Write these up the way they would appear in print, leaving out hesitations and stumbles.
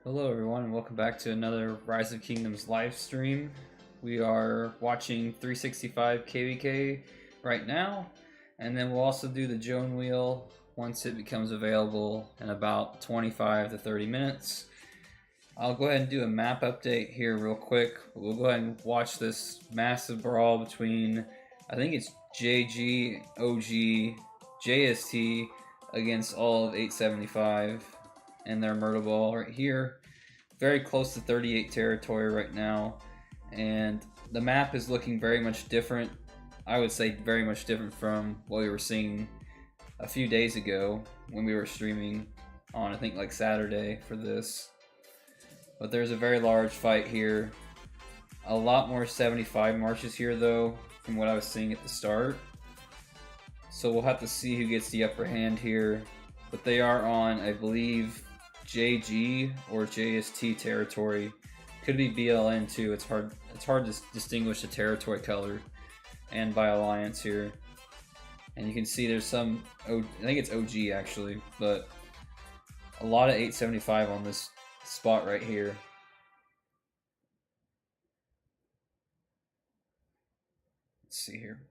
Hello everyone and welcome back to another Rise of Kingdoms live stream. We are watching 365 KVK right now, and then we'll also do the Joan wheel once it becomes available in about 25 to 30 minutes. I'll go ahead and do a map update here real quick. We'll go ahead and watch this massive brawl between, I think it's JG, OG, JST against all of 875 and their murder ball right here. Very close to 38 territory right now, and the map is looking very much different. I would say very much different from what we were seeing a few days ago when we were streaming on, I think, like Saturday for this. But there's a very large fight here. A lot more 75 marches here though from what I was seeing at the start. So we'll have to see who gets the upper hand here. But they are on, I believe, JG or JST territory. Could be BLN too. It's hard to distinguish the territory color and by alliance here. And you can see there's some I think it's OG actually, but a lot of 875 on this spot right here. Let's see here.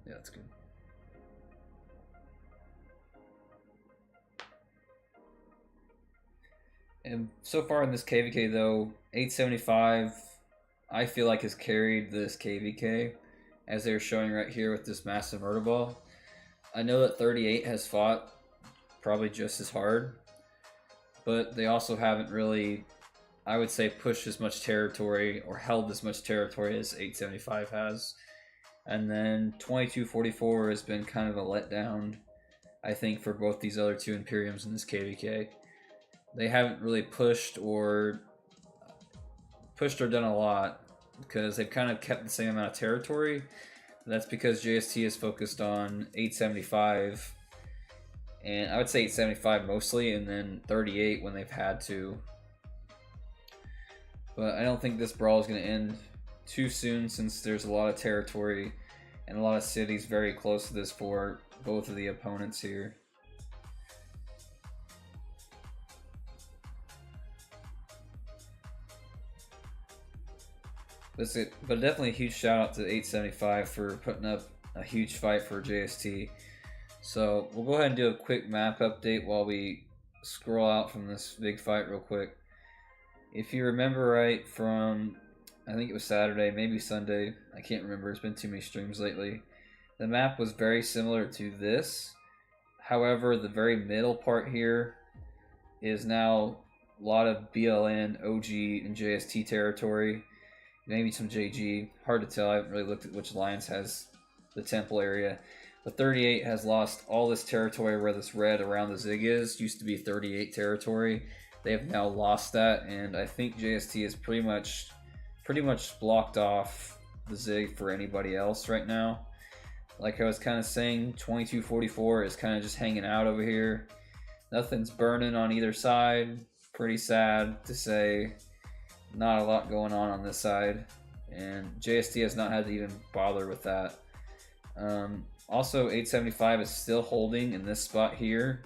Yeah, that's good. And so far in this KVK though, 875 I feel like has carried this KVK, as they're showing right here with this massive murder ball. I know that 38 has fought probably just as hard, but they also haven't really, I would say, pushed as much territory or held as much territory as 875 has. And then 2244 has been kind of a letdown, I think, for both these other two Imperiums in this KVK. They haven't really pushed or done a lot because they've kind of kept the same amount of territory. That's because JST is focused on 875, and I would say 875 mostly, and then 38 when they've had to. But I don't think this brawl is going to end too soon, since there's a lot of territory and a lot of cities very close to this for both of the opponents here. But definitely a huge shout out to 875 for putting up a huge fight for JST. So we'll go ahead and do a quick map update while we scroll out from this big fight real quick. If you remember right from, I think it was Saturday, maybe Sunday, I can't remember, it's been too many streams lately. The map was very similar to this. However, the very middle part here is now a lot of BLN, OG, and JST territory. Maybe some JG, hard to tell. I haven't really looked at which alliance has the temple area. But 38 has lost all this territory where this red around the Zig is. Used to be 38 territory. They have now lost that, and I think JST is pretty much blocked off the Zig for anybody else right now. Like I was kind of saying, 2244 is kind of just hanging out over here. Nothing's burning on either side. Pretty sad to say. Not a lot going on this side, and JST has not had to even bother with that. Also, 875 is still holding in this spot here.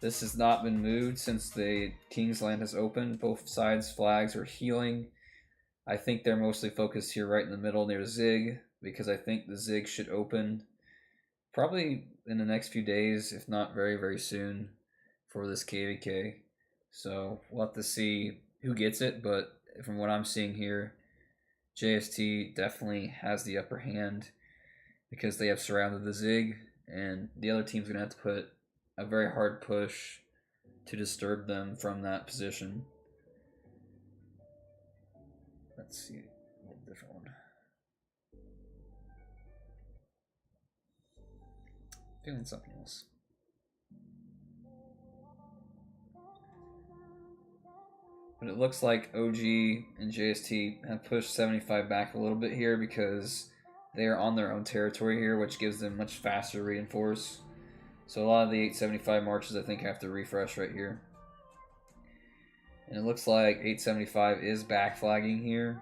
This has not been moved since the Kingsland has opened. Both sides' flags are healing. I think they're mostly focused here right in the middle near Zig, because I think the Zig should open probably in the next few days, if not very, very soon, for this KVK. So we'll have to see who gets it, but from what I'm seeing here, JST definitely has the upper hand because they have surrounded the Zig, and the other team's going to have to put a very hard push to disturb them from that position. Let's see, a different one. Doing something else. But it looks like OG and JST have pushed 75 back a little bit here because they are on their own territory here, which gives them much faster reinforce. So a lot of the 875 marches, I think, have to refresh right here. And it looks like 875 is back flagging here.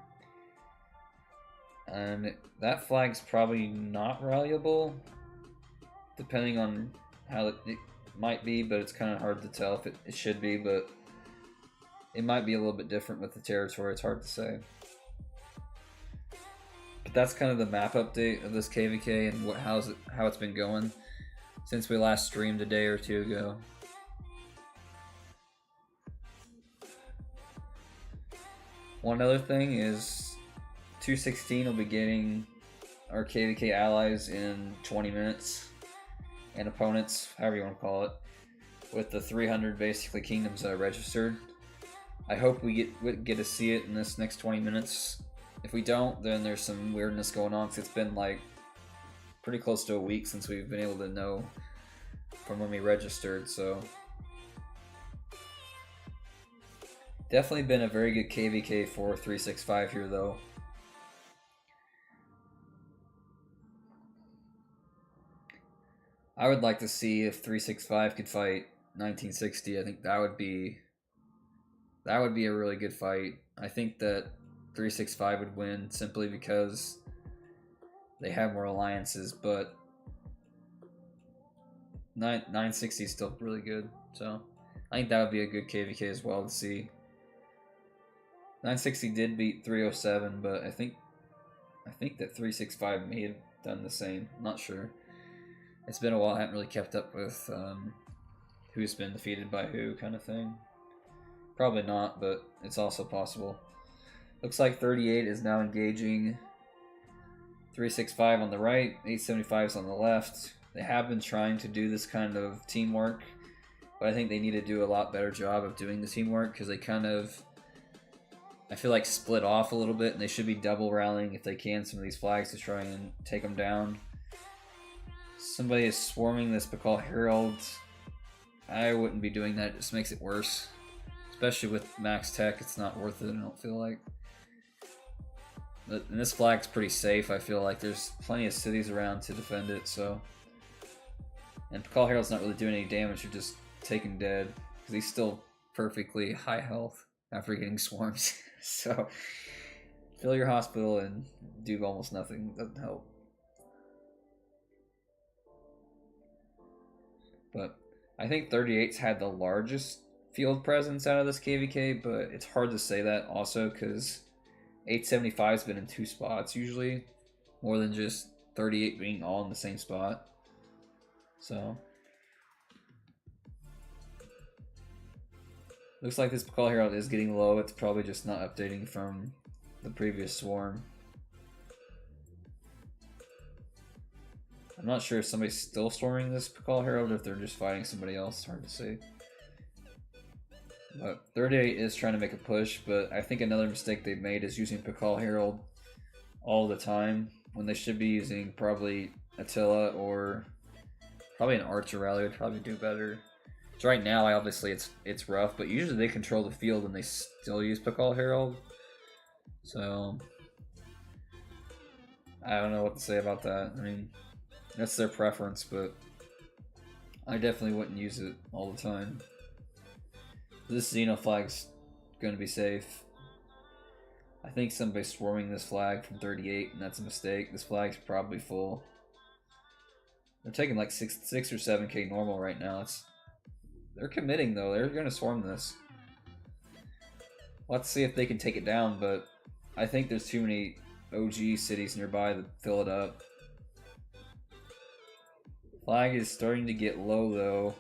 And that flag's probably not rallyable, depending on how it might be, but it's kind of hard to tell if it should be, but it might be a little bit different with the territory. It's hard to say. But that's kind of the map update of this KVK and how it's been going since we last streamed a day or two ago. One other thing is 216 will be getting our KVK allies in 20 minutes, and opponents, however you want to call it, with the 300 basically kingdoms that are registered. I hope we get to see it in this next 20 minutes. If we don't, then there's some weirdness going on, because it's been like pretty close to a week since we've been able to know from when we registered, so definitely been a very good KVK for 365 here though. I would like to see if 365 could fight 1960. I think that would be a really good fight. I think that 365 would win simply because they have more alliances, but 960 is still really good. So I think that would be a good KVK as well to see. 960 did beat 307, but I think that 365 may have done the same. I'm not sure. It's been a while. I haven't really kept up with who's been defeated by who kind of thing. Probably not, but it's also possible. Looks like 38 is now engaging 365 on the right, 875 is on the left. They have been trying to do this kind of teamwork, but I think they need to do a lot better job of doing the teamwork, because they kind of, I feel like, split off a little bit, and they should be double rallying if they can some of these flags to try and take them down. Somebody is swarming this Pakal Herald. I wouldn't be doing that, it just makes it worse. Especially with max tech, it's not worth it, I don't feel like. But, and this flag's pretty safe, I feel like. There's plenty of cities around to defend it, so. And Pakal Herald's not really doing any damage, you're just taking dead. Because he's still perfectly high health after getting swarms. So, fill your hospital and do almost nothing, doesn't help. But I think 38's had the largest field presence out of this KVK, but it's hard to say that also because 875's been in 2 spots usually, more than just 38 being all in the same spot. So looks like this Pakal Herald is getting low. It's probably just not updating from the previous swarm. I'm not sure if somebody's still storming this Pakal Herald or if they're just fighting somebody else. It's hard to say. But 38 is trying to make a push, but I think another mistake they've made is using Pakal Herald all the time when they should be using probably Attila or probably an Archer rally would probably do better. So right now, obviously it's rough, but usually they control the field and they still use Pakal Herald. So I don't know what to say about that. I mean, that's their preference, but I definitely wouldn't use it all the time. This Xeno flag's going to be safe. I think somebody's swarming this flag from 38, and that's a mistake. This flag's probably full. They're taking like 6 or 7k normal right now. They're committing though. They're going to swarm this. Let's see if they can take it down, but I think there's too many OG cities nearby to fill it up. Flag is starting to get low though.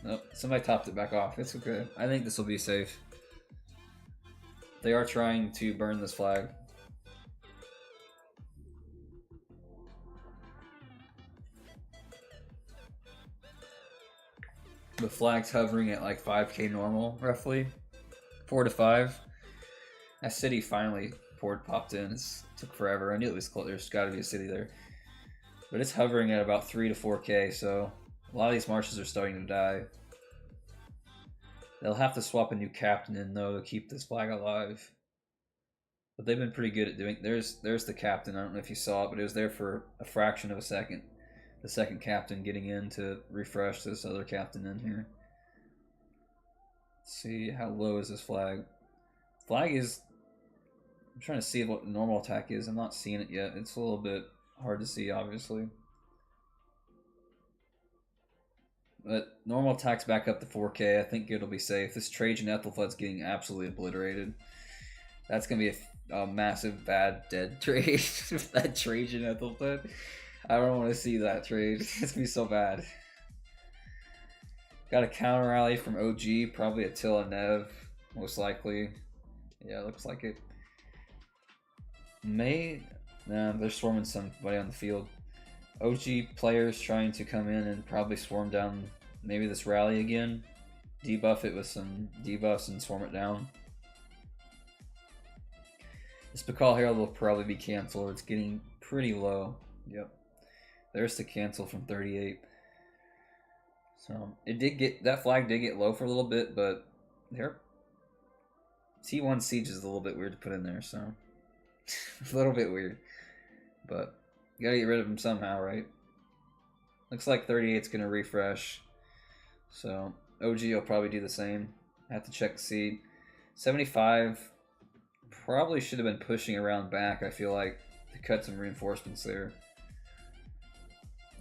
Nope, somebody topped it back off. It's okay. I think this will be safe. They are trying to burn this flag. The flag's hovering at like 5k normal, roughly. 4 to 5. That city finally popped in. It took forever. I knew it was close. There's got to be a city there. But it's hovering at about 3 to 4k, so a lot of these marshes are starting to die. They'll have to swap a new captain in, though, to keep this flag alive. But they've been pretty good at doing... There's the captain. I don't know if you saw it, but it was there for a fraction of a second. The second captain getting in to refresh this other captain in here. Let's see, how low is this flag? Flag is... I'm trying to see what the normal attack is. I'm not seeing it yet. It's a little bit hard to see, obviously. But normal attack's back up to 4K. I think it'll be safe. This Trajan Ethelflaed's getting absolutely obliterated. That's going to be a massive bad dead trade. That Trajan Ethelflaed. I don't want to see that trade. It's going to be so bad. Got a counter rally from OG. Probably Attila Nev. Most likely. Yeah, looks like it. Nah, they're swarming somebody on the field. OG players trying to come in and probably swarm down maybe this rally again. Debuff it with some debuffs and swarm it down. This Bakal Herald will probably be canceled. It's getting pretty low. Yep. There's the cancel from 38. So it did get, that flag did get low for a little bit, but there. T1 Siege is a little bit weird to put in there, so a little bit weird. But you gotta get rid of him somehow, right? Looks like 38's gonna refresh. So OG will probably do the same. I have to check the seed. 75 probably should have been pushing around back, I feel like, to cut some reinforcements there.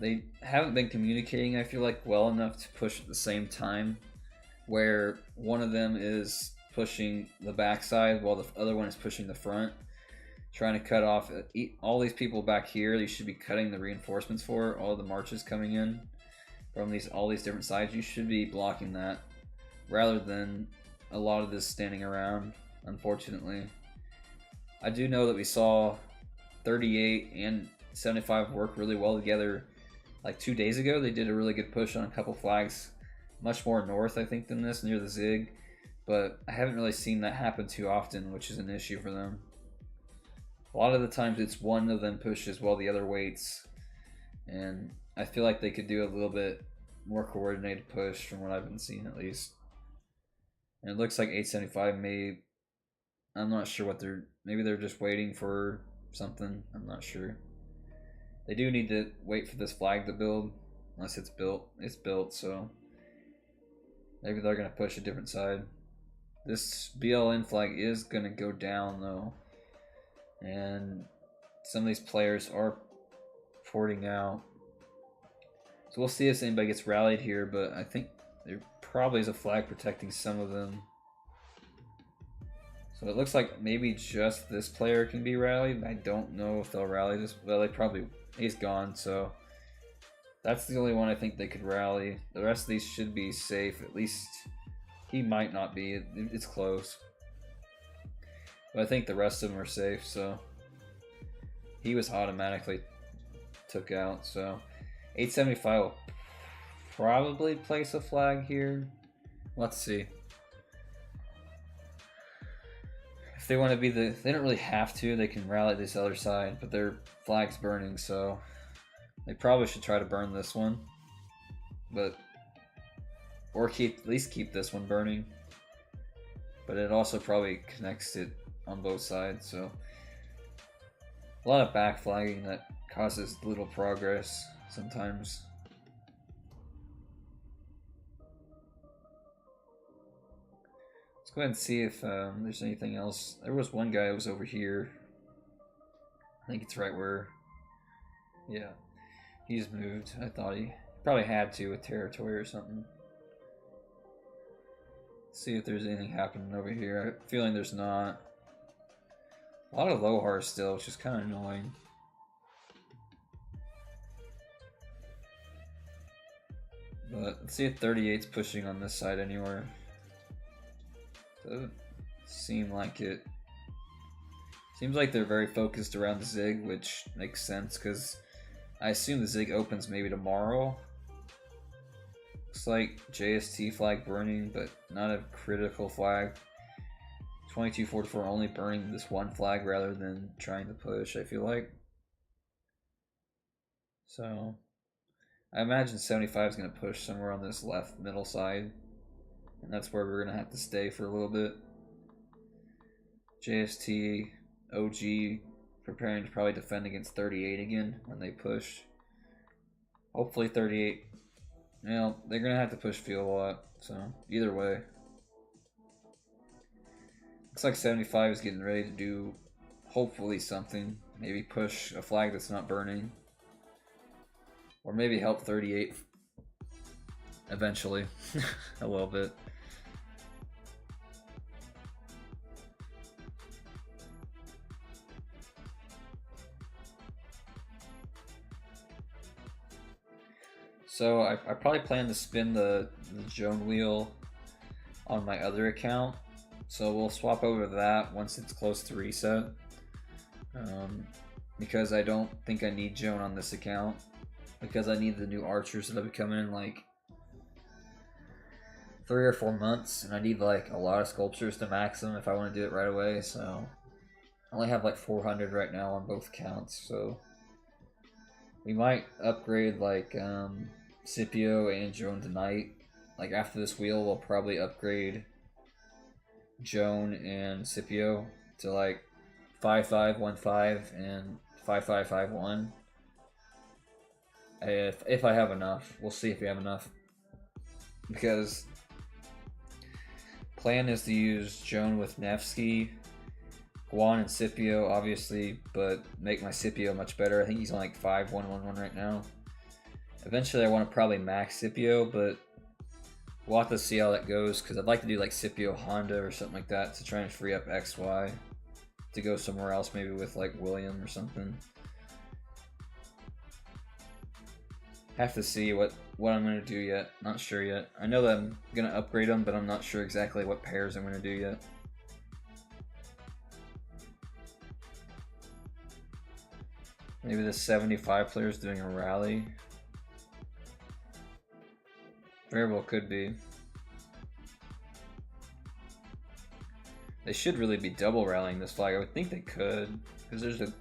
They haven't been communicating, I feel like, well enough to push at the same time, where one of them is pushing the backside while the other one is pushing the front, trying to cut off all these people back here. You should be cutting the reinforcements for all the marches coming in from all these different sides. You should be blocking that rather than a lot of this standing around, unfortunately. I do know that we saw 38 and 75 work really well together like 2 days ago. They did a really good push on a couple flags, much more north, I think, than this, near the Zig. But I haven't really seen that happen too often, which is an issue for them. A lot of the times it's one of them pushes while the other waits. And I feel like they could do a little bit more coordinated push from what I've been seeing, at least. And it looks like 875 may... I'm not sure what they're... Maybe they're just waiting for something. I'm not sure. They do need to wait for this flag to build. Unless it's built. It's built, so... Maybe they're going to push a different side. This BLN flag is going to go down, though. And some of these players are porting out. So we'll see if anybody gets rallied here, but I think there probably is a flag protecting some of them. So it looks like maybe just this player can be rallied. I don't know if they'll rally this. Well, they probably... He's gone, so... That's the only one I think they could rally. The rest of these should be safe. At least he might not be. It's close. But I think the rest of them are safe, so... He was automatically took out, so... 875 will probably place a flag here. Let's see. If they want to be the... They don't really have to. They can rally this other side, but their flag's burning, so... They probably should try to burn this one. But... Or at least keep this one burning. But it also probably connects it on both sides, so... A lot of back flagging that causes little progress sometimes. Let's go ahead and see if there's anything else. There was one guy who was over here. I think it's right where... Yeah. He's moved. I thought he probably had to with territory or something. Let's see if there's anything happening over here. I have a feeling there's not. A lot of Lohar still, which is kind of annoying. But let's see if 38's pushing on this side anywhere. Doesn't seem like it. Seems like they're very focused around the Zig, which makes sense because I assume the Zig opens maybe tomorrow. Looks like JST flag burning, but not a critical flag. 2244 only burning this one flag rather than trying to push, I feel like. So I imagine 75 is going to push somewhere on this left middle side. And that's where we're going to have to stay for a little bit. JST, OG, preparing to probably defend against 38 again when they push. Hopefully 38. You know, they're going to have to push field a lot. So either way. Looks like 75 is getting ready to do hopefully something. Maybe push a flag that's not burning. Or maybe help 38 eventually. A little bit. So I probably plan to spin the Joan wheel on my other account. So we'll swap over to that once it's close to reset. Because I don't think I need Joan on this account. Because I need the new archers that'll be coming in like 3 or 4 months. And I need like a lot of sculptures to max them if I want to do it right away. So I only have like 400 right now on both accounts. So we might upgrade like Scipio and Joan tonight. Like after this wheel, we'll probably upgrade Joan and Scipio to like 5515 and 5551. If I have enough, we'll see if we have enough. Because plan is to use Joan with Nevsky, Juan and Scipio, obviously, but make my Scipio much better. I think he's on like 5111 right now. Eventually, I want to probably max Scipio, but we'll have to see how that goes, because I'd like to do like Scipio Honda or something like that to try and free up XY to go somewhere else, maybe with like William or something. Have to see what I'm going to do yet. Not sure yet. I know that I'm going to upgrade them, but I'm not sure exactly what pairs I'm going to do yet. Maybe the 75 player is doing a rally. Very well could be. They should really be double rallying this flag. I would think they could, because there's a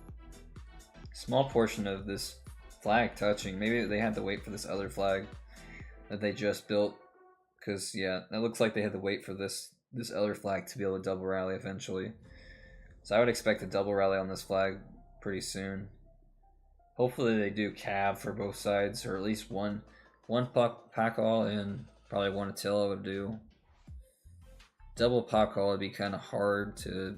small portion of this flag touching. Maybe they had to wait for this other flag that they just built, because yeah, it looks like they had to wait for this other flag to be able to double rally eventually. So I would expect a double rally on this flag pretty soon. Hopefully they do cab for both sides, or at least one pack all and probably one Attila would do. Double pack all would be kind of hard to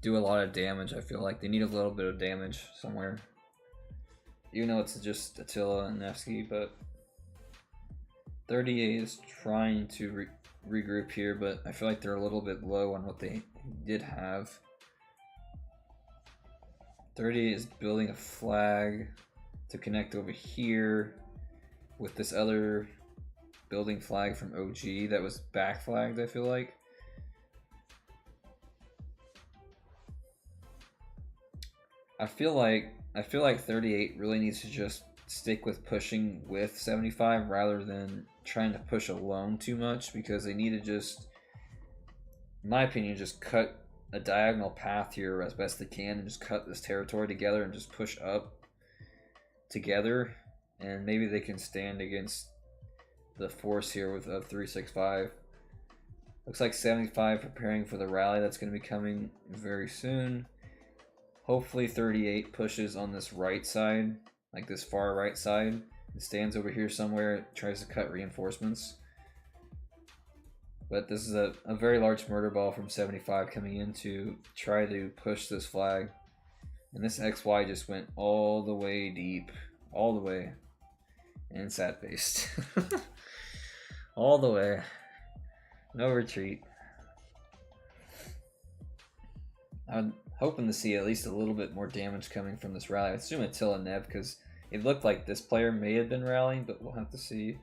do a lot of damage. I feel like they need a little bit of damage somewhere, even though it's just Attila and Nevsky. But 38 is trying to regroup here, but I feel like they're a little bit low on what they did have. 38 is building a flag to connect over here with this other building flag from OG that was back flagged, I feel like. I feel like 38 really needs to just stick with pushing with 75 rather than trying to push alone too much, because they need to just, in my opinion, just cut a diagonal path here as best they can and just cut this territory together and just push up together, and maybe they can stand against the force here with a 365. Looks like 75 preparing for the rally that's going to be coming very soon. Hopefully 38 pushes on this right side, like this far right side, and stands over here somewhere, tries to cut reinforcements. But this is a very large murder ball from 75 coming in to try to push this flag. And this XY just went all the way deep. All the way. And sat based. All the way. No retreat. I'm hoping to see at least a little bit more damage coming from this rally. I assume Attila Nev, because it looked like this player may have been rallying, but we'll have to see.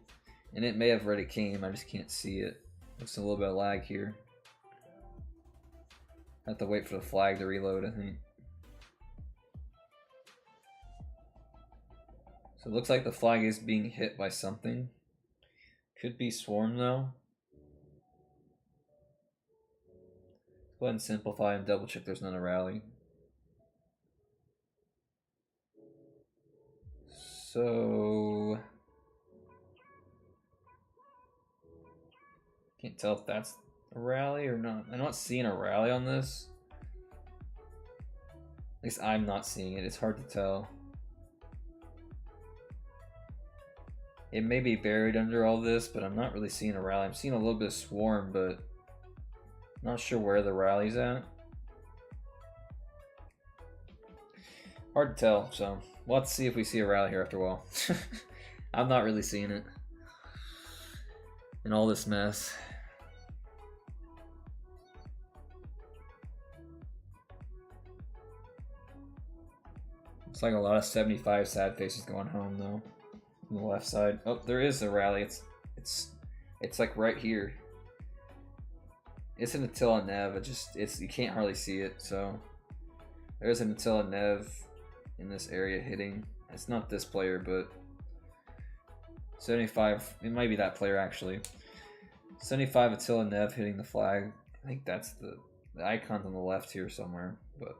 And it may have already came, I just can't see it. Looks a little bit of lag here. Have to wait for the flag to reload, I think. So it looks like the flag is being hit by something. Could be swarm though. Go ahead and simplify and double check there's not a rally. So can't tell if that's a rally or not. I'm not seeing a rally on this. At least I'm not seeing it. It's hard to tell. It may be buried under all this, but I'm not really seeing a rally. I'm seeing a little bit of swarm, but not sure where the rally's at. Hard to tell, so we'll have to see if we see a rally here after a while. I'm not really seeing it. in all this mess. It's like a lot of 75 sad faces going home though. On the left side. Oh, there is a rally. It's like right here. It's an Attila Nev. You can't hardly see it. So there's an Attila Nev in this area hitting. It's not this player, but 75. It might be that player actually. 75 Attila Nev hitting the flag. I think that's the icon's on the left here somewhere, but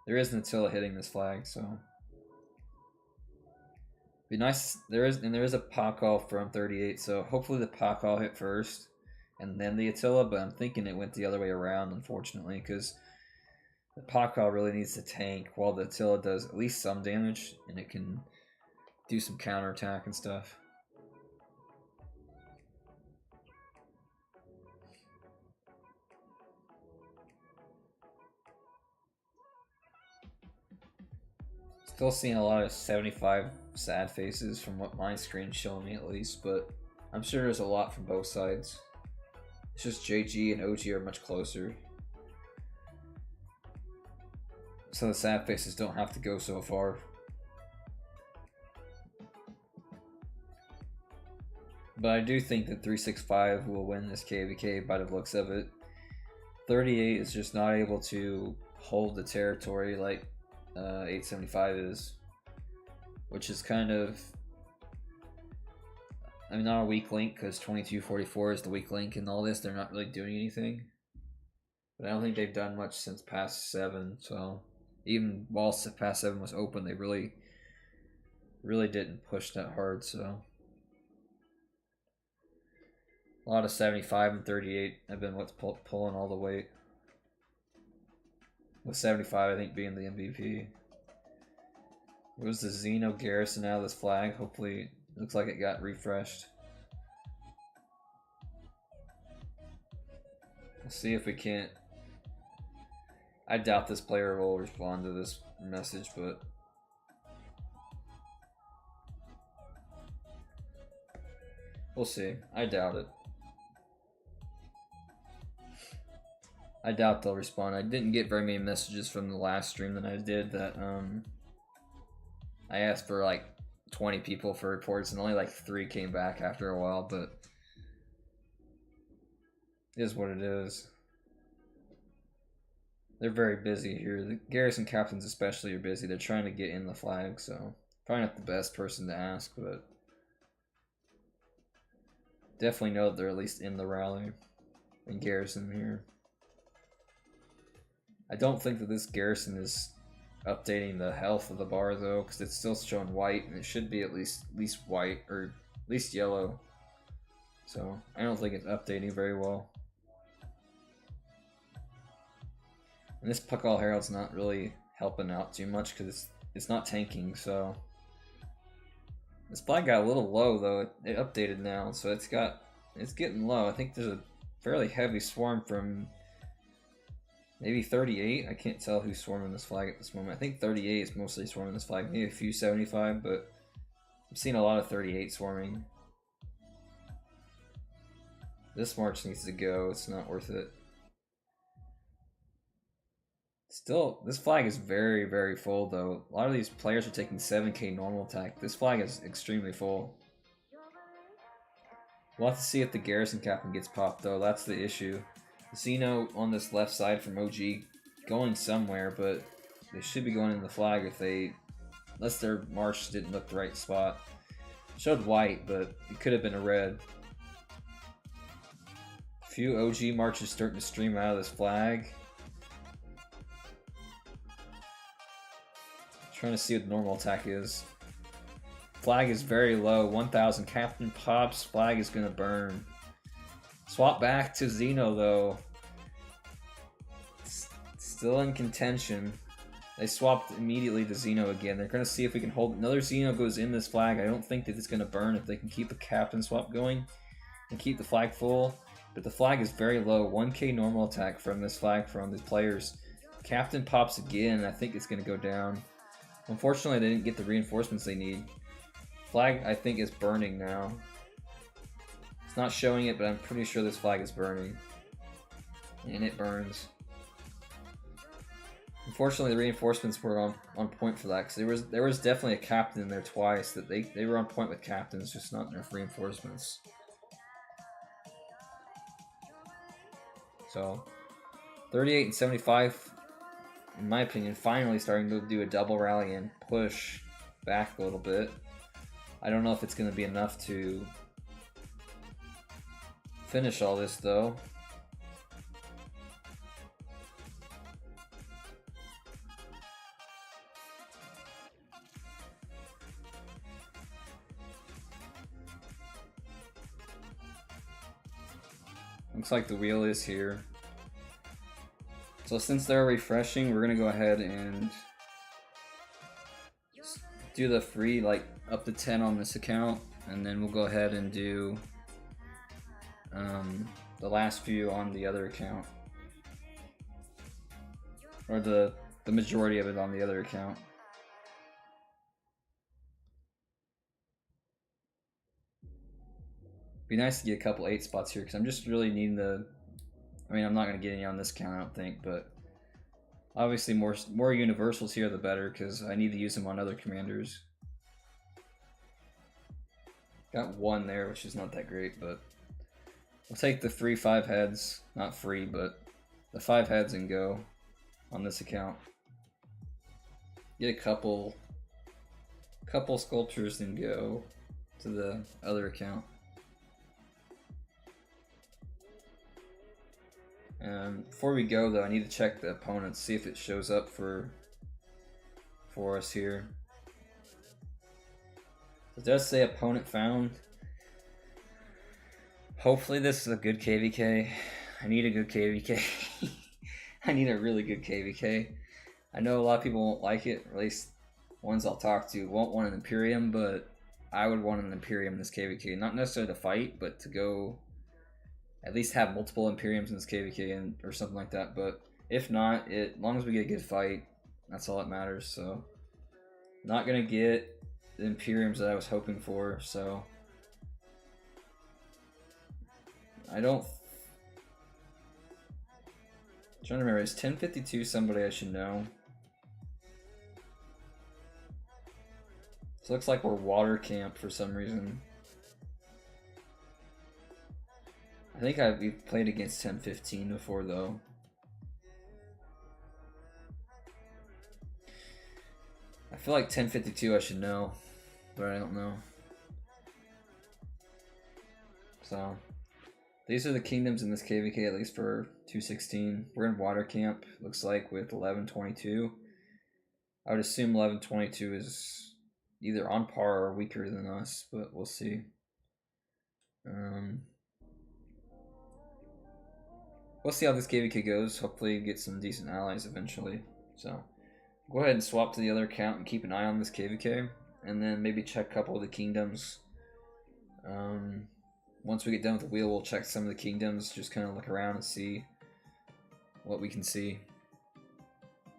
there is an Attila hitting this flag, so be nice. There is a Pakal from 38, so hopefully the Pakal hit first and then the Attila, but I'm thinking it went the other way around, unfortunately, because the Pakal really needs to tank while the Attila does at least some damage and it can do some counterattack and stuff. Still seeing a lot of 75 sad faces from what my screen's showing me at least, but I'm sure there's a lot from both sides. It's just JG and OG are much closer, so the sad faces don't have to go so far. But I do think that 365 will win this KVK by the looks of it. 38 is just not able to hold the territory like 875 is, which is kind of, I mean, not a weak link, because 2244 is the weak link in all this. They're not really doing anything, but I don't think they've done much since past 7. So even while past 7 was open, they really didn't push that hard. So a lot of 75 and 38 have been what's pulling all the weight, with 75 I think being the MVP. It was the Xeno Garrison out of this flag. Hopefully, it looks like it got refreshed. We'll see if we can't. I doubt this player will respond to this message, but we'll see. I doubt it. I doubt they'll respond. I didn't get very many messages from the last stream that I did. That I asked for like 20 people for reports, and only like 3 came back after a while. But it is what it is. They're very busy here. The garrison captains especially are busy. They're trying to get in the flag, so probably not the best person to ask, but definitely know that they're at least in the rally and garrison here. I don't think that this garrison is updating the health of the bar though, because it's still showing white, and it should be at least white, or at least yellow. So I don't think it's updating very well. And this Pakal Herald's not really helping out too much because it's not tanking. So this flag got a little low though. It updated now, so it's getting low. I think there's a fairly heavy swarm from maybe 38. I can't tell who's swarming this flag at this moment. I think 38 is mostly swarming this flag. Maybe a few 75, but I'm seeing a lot of 38 swarming. This march needs to go. It's not worth it. Still, this flag is very, very full though. A lot of these players are taking 7k normal attack. This flag is extremely full. We'll have to see if the garrison captain gets popped though. That's the issue. Xeno on this left side from OG going somewhere, but they should be going in the flag if they, unless their march didn't look the right spot. Showed white, but it could have been a red. A few OG marches starting to stream out of this flag. Trying to see what the normal attack is. Flag is very low, 1000. Captain pops, flag is gonna burn. Swap back to Xeno though. Still in contention. They swapped immediately to Xeno again. They're gonna see if we can hold. Another Xeno goes in this flag. I don't think that it's gonna burn if they can keep the captain swap going and keep the flag full. But the flag is very low. 1k normal attack from this flag from these players. Captain pops again. I think it's gonna go down. Unfortunately, they didn't get the reinforcements they need. Flag, I think, is burning now. It's not showing it, but I'm pretty sure this flag is burning. And it burns. Unfortunately, the reinforcements were on point for that, because there was definitely a captain in there twice. That they were on point with captains, just not enough reinforcements. So, 38 and 75, in my opinion, finally starting to do a double rally and push back a little bit. I don't know if it's going to be enough to finish all this, though. Looks like the wheel is here. So since they're refreshing, we're gonna go ahead and do the free, like up to 10 on this account, and then we'll go ahead and do the last few on the other account, or the majority of it on the other account. Be nice to get a couple 8 spots here, because I'm just really needing the... I mean, I'm not going to get any on this count, I don't think, but obviously more universals here the better, because I need to use them on other commanders. Got one there, which is not that great, but we'll take the 3 5 heads, not free, but the 5 heads and go on this account. Get a couple sculptures and go to the other account. Before we go though, I need to check the opponents, see if it shows up for us here. It does say opponent found. Hopefully this is a good KVK. I need a good KVK. I need a really good KVK. I know a lot of people won't like it, or at least ones I'll talk to won't want an Imperium, but I would want an Imperium in this KVK. Not necessarily to fight, but to go at least have multiple Imperiums in this KVK or something like that. But if not, as long as we get a good fight, that's all that matters. So, not gonna get the Imperiums that I was hoping for. So, I'm trying to remember, is 1052 somebody I should know? So looks like we're water camp for some reason. I think we've played against 1015 before though. I feel like 1052 I should know, but I don't know. So these are the kingdoms in this KVK, at least for 216. We're in water camp, looks like, with 1122. I would assume 1122 is either on par or weaker than us, but we'll see. We'll see how this KVK goes. Hopefully get some decent allies eventually. So go ahead and swap to the other account and keep an eye on this KVK, and then maybe check a couple of the kingdoms. Once we get done with the wheel, we'll check some of the kingdoms, just kind of look around and see what we can see.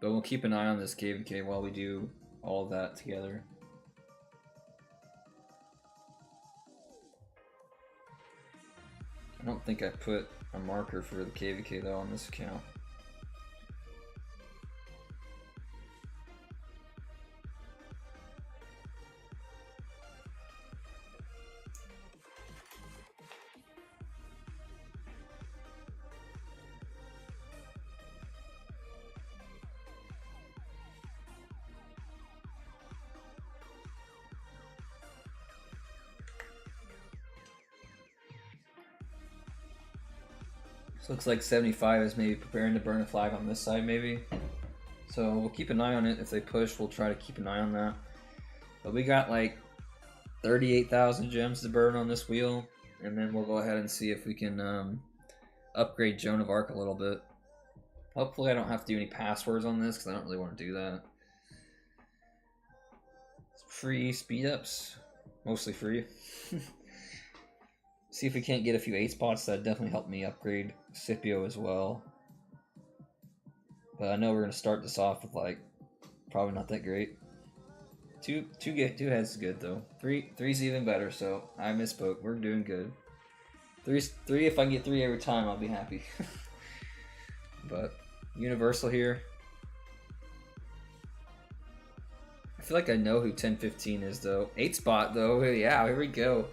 But we'll keep an eye on this KVK while we do all of that together. I don't think I put a marker for the KVK though on this account. So looks like 75 is maybe preparing to burn a flag on this side maybe. So we'll keep an eye on it. If they push, we'll try to keep an eye on that. But we got like 38,000 gems to burn on this wheel. And then we'll go ahead and see if we can upgrade Joan of Arc a little bit. Hopefully I don't have to do any passwords on this, because I don't really want to do that. Free speed ups. Mostly free. See if we can't get a few 8 spots. That'd definitely help me upgrade Scipio as well. But I know we're gonna start this off with like probably not that great. Two heads is good though. Three's even better. So I misspoke. We're doing good. Three. If I can get 3 every time, I'll be happy. But universal here. I feel like I know who 1015 is though. 8 spot though. Yeah, here we go.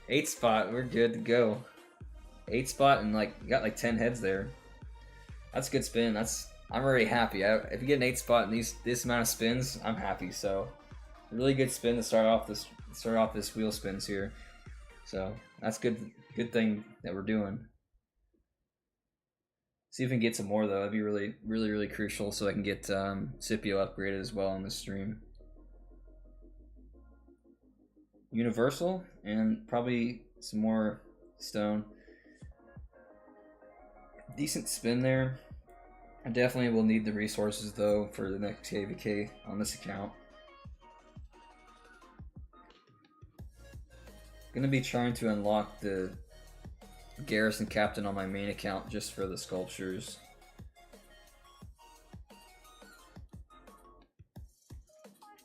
8 spot. We're good to go. 8 spot and like you got like 10 heads there. That's a good spin. I'm already happy. If you get an 8 spot and this amount of spins, I'm happy. So really good spin to start off this wheel spins here. So that's good thing that we're doing. See if we can get some more though. That'd be really crucial so I can get Scipio upgraded as well on this stream. Universal and probably some more stone. Decent spin there. I definitely will need the resources though for the next KVK on this account. Gonna be trying to unlock the Garrison Captain on my main account just for the sculptures.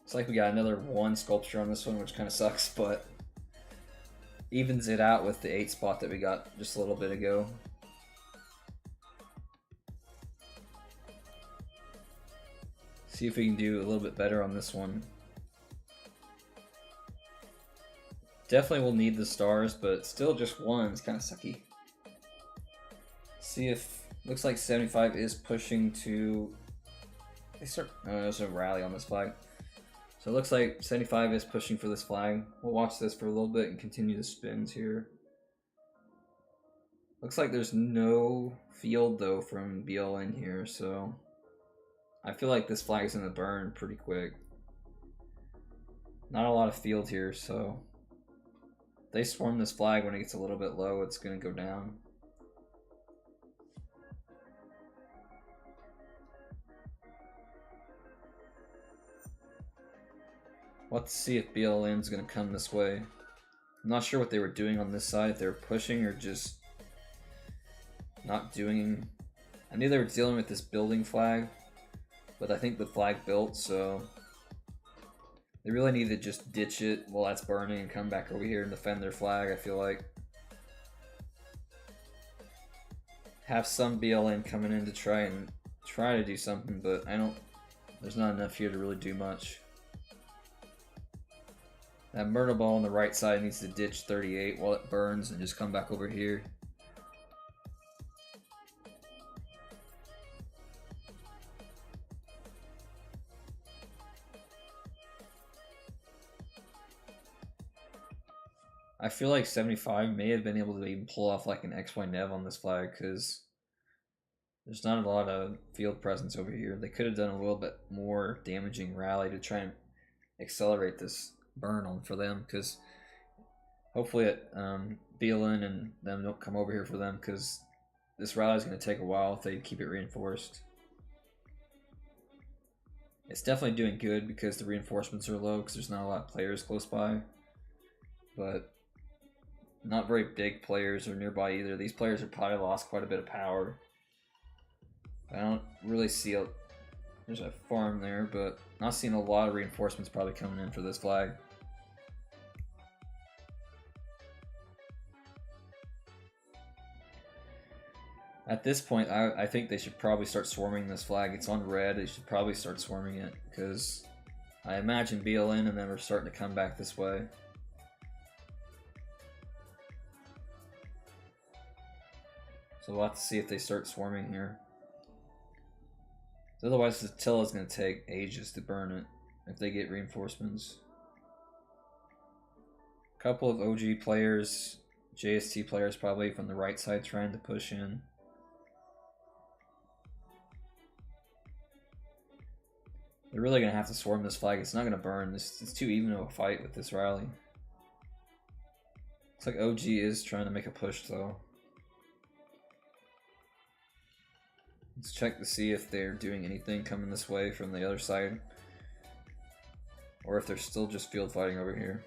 It's like we got another 1 sculpture on this one, which kind of sucks, but evens it out with the 8 spot that we got just a little bit ago. See if we can do a little bit better on this one. Definitely will need the stars, but still just 1 is kind of sucky. See if looks like 75 is pushing to. There's a rally on this flag. So it looks like 75 is pushing for this flag. We'll watch this for a little bit and continue the spins here. Looks like there's no field though from BLN here, so I feel like this flag is gonna burn pretty quick. Not a lot of field here, so if they swarm this flag when it gets a little bit low, it's gonna go down. Let's see if BLN's gonna come this way. I'm not sure what they were doing on this side, if they were pushing or just not doing. I knew they were dealing with this building flag, but I think the flag built, so they really need to just ditch it while that's burning and come back over here and defend their flag, I feel like. Have some BLN coming in to try to do something, but there's not enough here to really do much. That murder ball on the right side needs to ditch 38 while it burns and just come back over here. I feel like 75 may have been able to even pull off like an XY Nev on this flag because there's not a lot of field presence over here. They could have done a little bit more damaging rally to try and accelerate this burn on for them, because hopefully BLN and them don't come over here for them, because this rally is going to take a while if they keep it reinforced. It's definitely doing good because the reinforcements are low because there's not a lot of players close by, but not very big players are nearby either. These players have probably lost quite a bit of power. I don't really see there's a farm there, but not seeing a lot of reinforcements probably coming in for this flag. At this point, I think they should probably start swarming this flag. It's on red. They should probably start swarming it because I imagine BLN and them are starting to come back this way. So we'll have to see if they start swarming here. Otherwise, the Attila is going to take ages to burn it if they get reinforcements. A couple of OG players, JST players probably from the right side trying to push in. They're really going to have to swarm this flag. It's not going to burn. It's too even of a fight with this rally. Looks like OG is trying to make a push though. Let's check to see if they're doing anything coming this way from the other side, or if they're still just field fighting over here.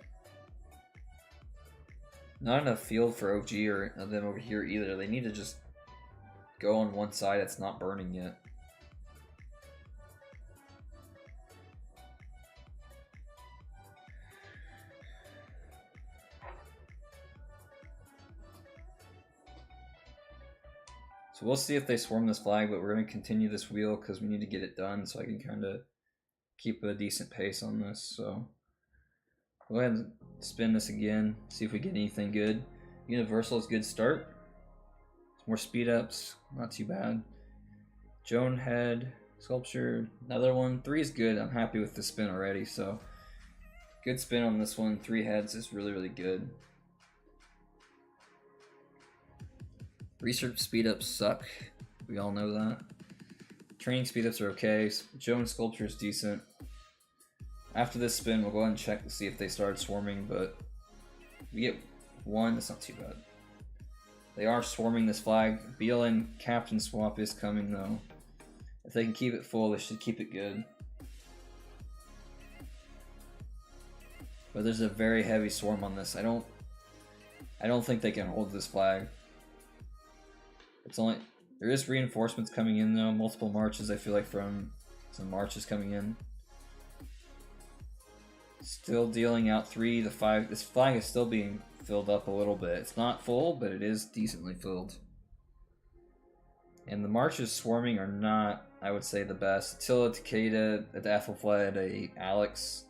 Not enough field for OG or them over here either. They need to just go on one side that's not burning yet. So we'll see if they swarm this flag, but we're going to continue this wheel because we need to get it done so I can kind of keep a decent pace on this. So go ahead and spin this again, see if we get anything good. Universal is a good start. More speed ups, not too bad. Joan head, sculpture, another one. 3 is good. I'm happy with the spin already, so good spin on this one. 3 heads is really, really good. Research speed ups suck. We all know that. Training speed ups are okay. Joan sculpture is decent. After this spin, we'll go ahead and check to see if they started swarming, but we get 1. That's not too bad. They are swarming this flag. BLN captain swap is coming though. If they can keep it full, they should keep it good. But there's a very heavy swarm on this. I don't think they can hold this flag. There is reinforcements coming in though. Multiple marches, I feel like, from some marches coming in. Still dealing out 3 to 5. This flag is still being filled up a little bit. It's not full, but it is decently filled. And the marches swarming are not, I would say, the best. Attila, Takeda, a Athelflaed, a Alex,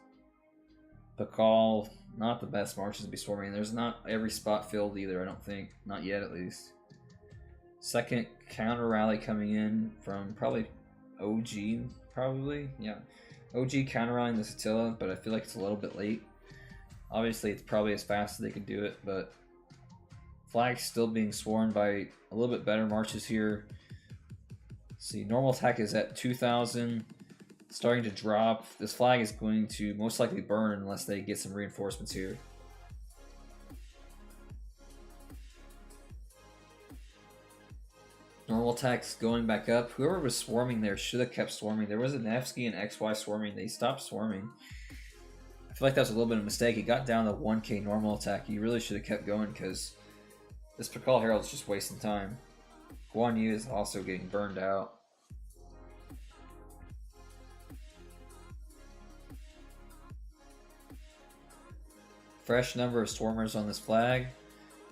Pakal, not the best marches to be swarming. There's not every spot filled either, I don't think. Not yet, at least. Second counter rally coming in from probably OG, probably. Yeah. OG counter rallying this Attila, but I feel like it's a little bit late. Obviously, it's probably as fast as they could do it, but flag's still being sworn by a little bit better marches here. Let's see, normal attack is at 2,000, starting to drop. This flag is going to most likely burn unless they get some reinforcements here. Normal attack's going back up. Whoever was swarming there should have kept swarming. There was a Nevsky and XY swarming. They stopped swarming. I feel like that was a little bit of a mistake. It got down to 1k normal attack. You really should have kept going because this Pakal Herald is just wasting time. Guan Yu is also getting burned out. Fresh number of swarmers on this flag.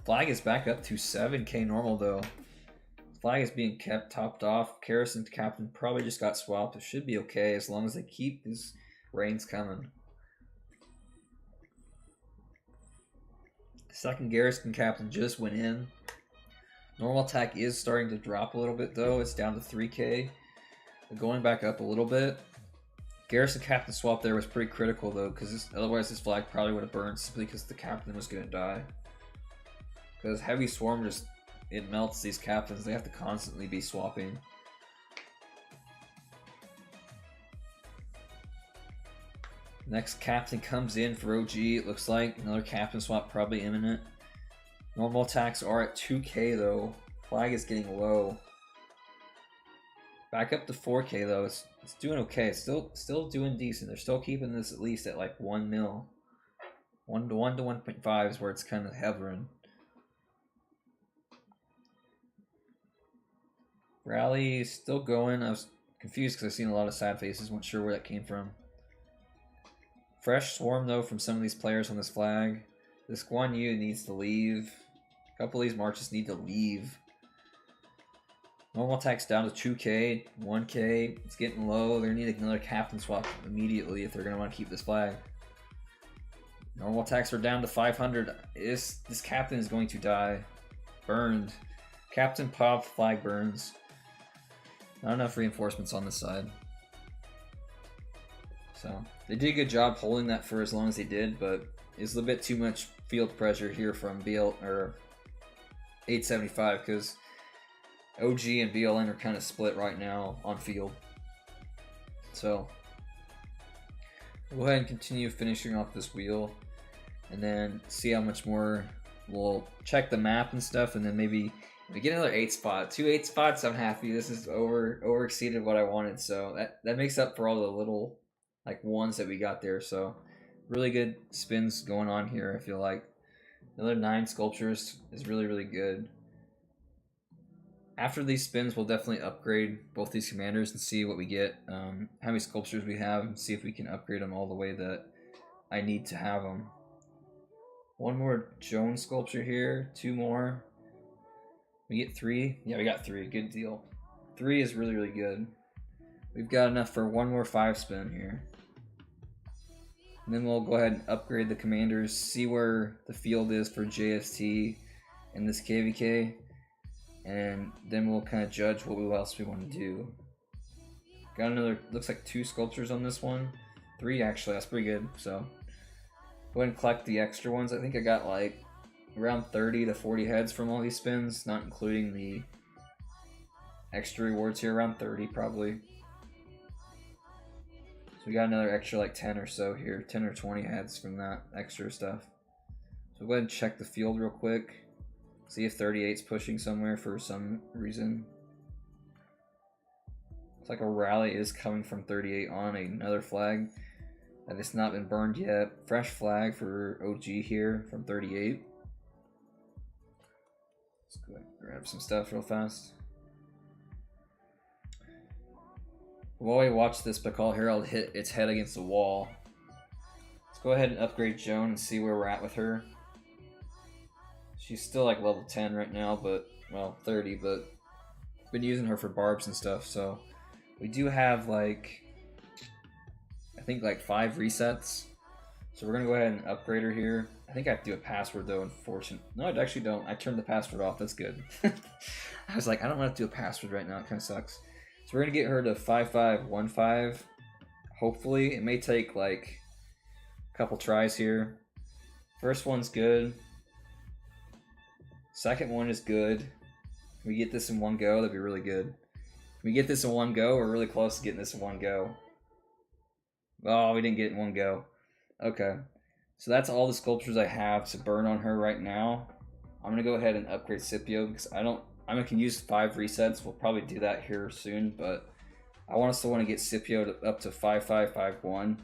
Flag is back up to 7k normal though. Flag is being kept topped off. Garrison's captain probably just got swapped. It should be okay as long as they keep these rains coming. Second Garrison captain just went in. Normal attack is starting to drop a little bit though. It's down to 3k. Going back up a little bit. Garrison captain swap there was pretty critical though, because otherwise this flag probably would have burned simply because the captain was going to die. Because heavy swarm just, it melts these captains. They have to constantly be swapping. Next captain comes in for OG. It looks like another captain swap probably imminent. Normal attacks are at 2k though. Flag is getting low. Back up to 4k though. It's doing okay. It's still doing decent. They're still keeping this at least at like 1 mil. 1 to 1.5 is where it's kind of hovering. Rally is still going. I was confused because I've seen a lot of sad faces. Wasn't sure where that came from. Fresh swarm though from some of these players on this flag. This Guan Yu needs to leave. A couple of these marches need to leave. Normal attack's down to 2k, 1k. It's getting low. They need another captain swap immediately if they're going to want to keep this flag. Normal attacks are down to 500. This captain is going to die. Burned. Captain popped, flag burns. Not enough reinforcements on this side. So they did a good job holding that for as long as they did, but it's a bit too much field pressure here from BL or 875 because OG and BLN are kind of split right now on field. So we'll go ahead and continue finishing off this wheel and then see how much more. We'll check the map and stuff, and then maybe we get another 8 spot. 2 8 spots, I'm happy. This is over exceeded what I wanted, so that makes up for all the little like ones that we got there. So really good spins going on here. I feel like another 9 sculptures is really, really good. After these spins, we'll definitely upgrade both these commanders and see what we get, how many sculptures we have, and see if we can upgrade them all the way that I need to have them. One more Joan sculpture here, 2 more. We get 3? Yeah, we got 3. Good deal. 3 is really, really good. We've got enough for one more 5-spin here. And then we'll go ahead and upgrade the commanders, see where the field is for JST and this KVK, and then we'll kind of judge what else we want to do. Got another, looks like 2 sculptures on this one. 3 actually, that's pretty good. So go ahead and collect the extra ones. I think I got like around 30 to 40 heads from all these spins, not including the extra rewards here, around 30 probably. So we got another extra like 10 or so here, 10 or 20 heads from that extra stuff. So go ahead and check the field real quick, see if 38's pushing somewhere for some reason. It's like a rally is coming from 38 on another flag that has not been burned yet. Fresh flag for OG here from 38. Let's go ahead and grab some stuff real fast. While we watch this Bacall Herald hit its head against the wall, let's go ahead and upgrade Joan and see where we're at with her. She's still like level 10 right now, but, well, 30, but been using her for barbs and stuff, so we do have like, I think like 5 resets. So we're gonna go ahead and upgrade her here. I think I have to do a password though, unfortunately. No, I actually don't. I turned the password off, that's good. I was like, I don't want to do a password right now, it kind of sucks. So we're gonna get her to 5515. Hopefully, it may take like a couple tries here. First one's good. Second one is good. Can we get this in one go? That'd be really good. Can we get this in one go? We're really close to getting this in one go. Oh, we didn't get it in one go. Okay. So that's all the sculptures I have to burn on her right now. I'm gonna go ahead and upgrade Scipio because I can use 5 resets. We'll probably do that here soon, but I still want to get Scipio up to 5551.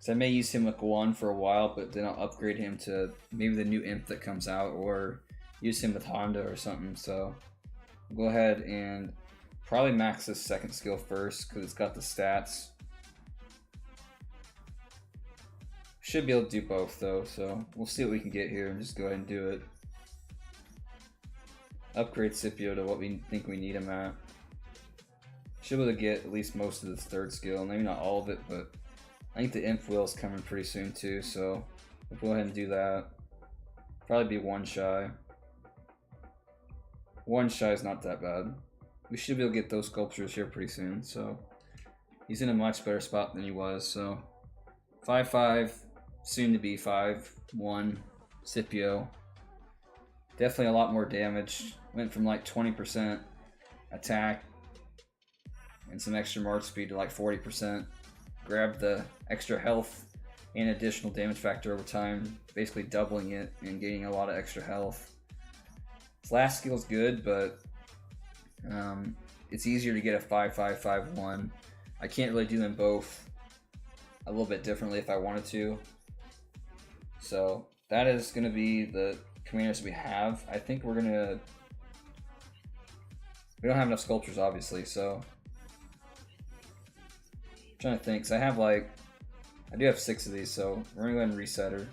So I may use him with 1 for a while, but then I'll upgrade him to maybe the new imp that comes out, or use him with Honda or something. So I'll go ahead and probably max this second skill first because it's got the stats. Should be able to do both though, so we'll see what we can get here and just go ahead and do it. Upgrade Scipio to what we think we need him at. Should be able to get at least most of this third skill, maybe not all of it, but I think the imp wheel is coming pretty soon too, so we'll go ahead and do that. Probably be 1 shy. 1 shy is not that bad. We should be able to get those sculptures here pretty soon, so he's in a much better spot than he was. So 5-5, soon to be 5-1 Scipio. Definitely a lot more damage. Went from like 20% attack and some extra march speed to like 40%. Grabbed the extra health and additional damage factor over time, basically doubling it and gaining a lot of extra health. His last skill is good, but it's easier to get a 5-5-5-1. I can't really do them both a little bit differently if I wanted to. So that is going to be the commanders we have. I think we don't have enough sculptures obviously, so I'm trying to think. So I do have 6 of these, so we're gonna go ahead and reset her.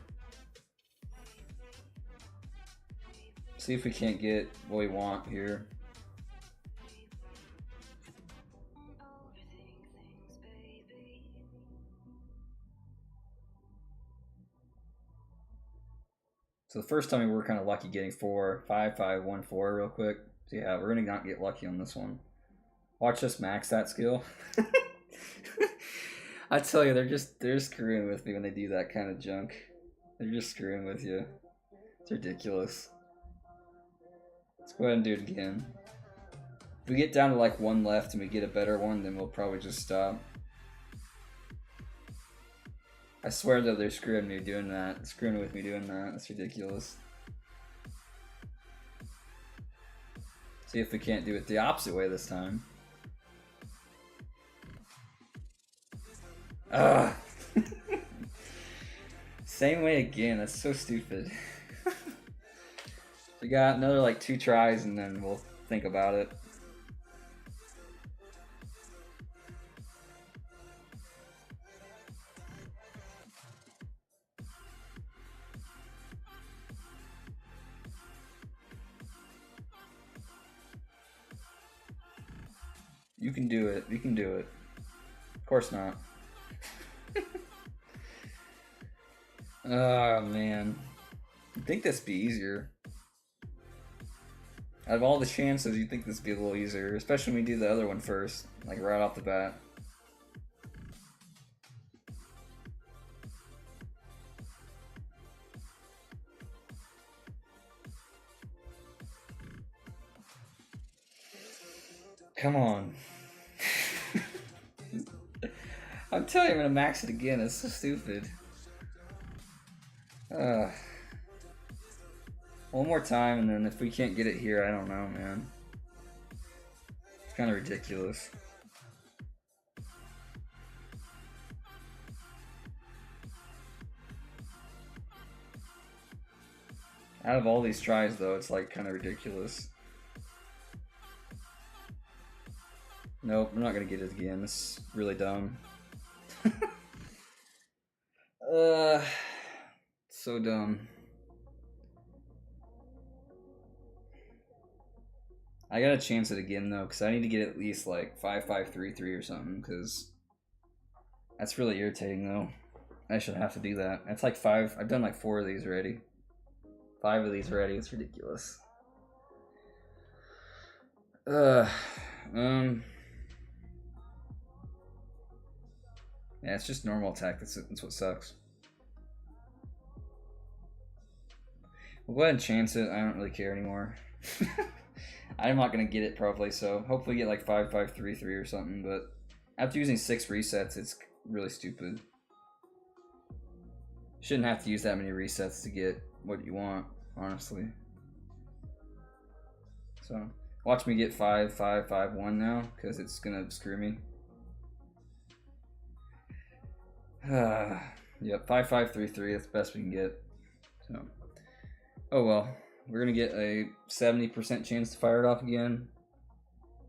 See if we can't get what we want here. So the first time we were kind of lucky getting 4, 5, 5, 1, 4 real quick. So yeah, we're gonna not get lucky on this one. Watch us max that skill. I tell you, they're screwing with me when they do that kind of junk. They're just screwing with you. It's ridiculous. Let's go ahead and do it again. If we get down to like 1 left and we get a better one, then we'll probably just stop. I swear that they're screwing me doing that. Screwing with me doing that. That's ridiculous. See if we can't do it the opposite way this time. Ugh. Same way again. That's so stupid. We got another like 2 tries and then we'll think about it. You can do it. You can do it. Of course not. Oh man. You'd think this would be easier. Out of all the chances, you'd think this would be a little easier, especially when we do the other one first, like right off the bat. Come on. I'm telling you, I'm gonna max it again. It's so stupid. One more time, and then if we can't get it here, I don't know, man. It's kind of ridiculous. Out of all these tries, though, it's like kind of ridiculous. Nope, I'm not gonna get it again. This is really dumb. So dumb. I gotta chance it again though, because I need to get at least like 5533 or something, because that's really irritating though. I should have to do that. That's like 5. I've done like 4 of these already. 5 of these already. It's ridiculous. Yeah, it's just normal attack. That's what sucks. We'll go ahead and chance it. I don't really care anymore. I'm not gonna get it probably, so hopefully get like 5533 or something. But after using 6 resets, it's really stupid. Shouldn't have to use that many resets to get what you want, honestly. So watch me get 5551 now, because it's gonna screw me. Yep, 5533. That's the best we can get. So, oh well. We're gonna get a 70% chance to fire it off again.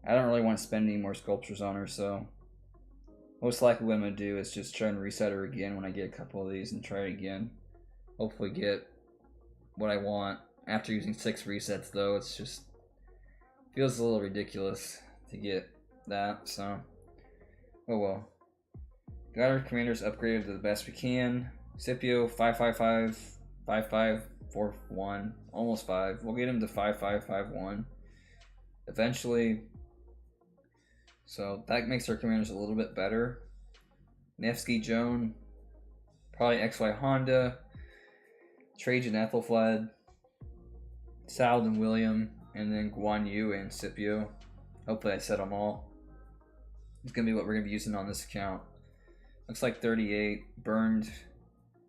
I don't really want to spend any more sculptures on her, so most likely what I'm gonna do is just try and reset her again when I get a couple of these and try it again. Hopefully get what I want. After using 6 resets though, it's just feels a little ridiculous to get that, so oh well. Got our commanders upgraded to the best we can. Scipio 555 5541, almost 5. We'll get him to 5551 eventually. So that makes our commanders a little bit better. Nevsky Joan, probably XY Honda, Trajan Ethelfled, Saladin William, and then Guan Yu and Scipio. Hopefully I said them all. It's gonna be what we're gonna be using on this account. Looks like 38 burned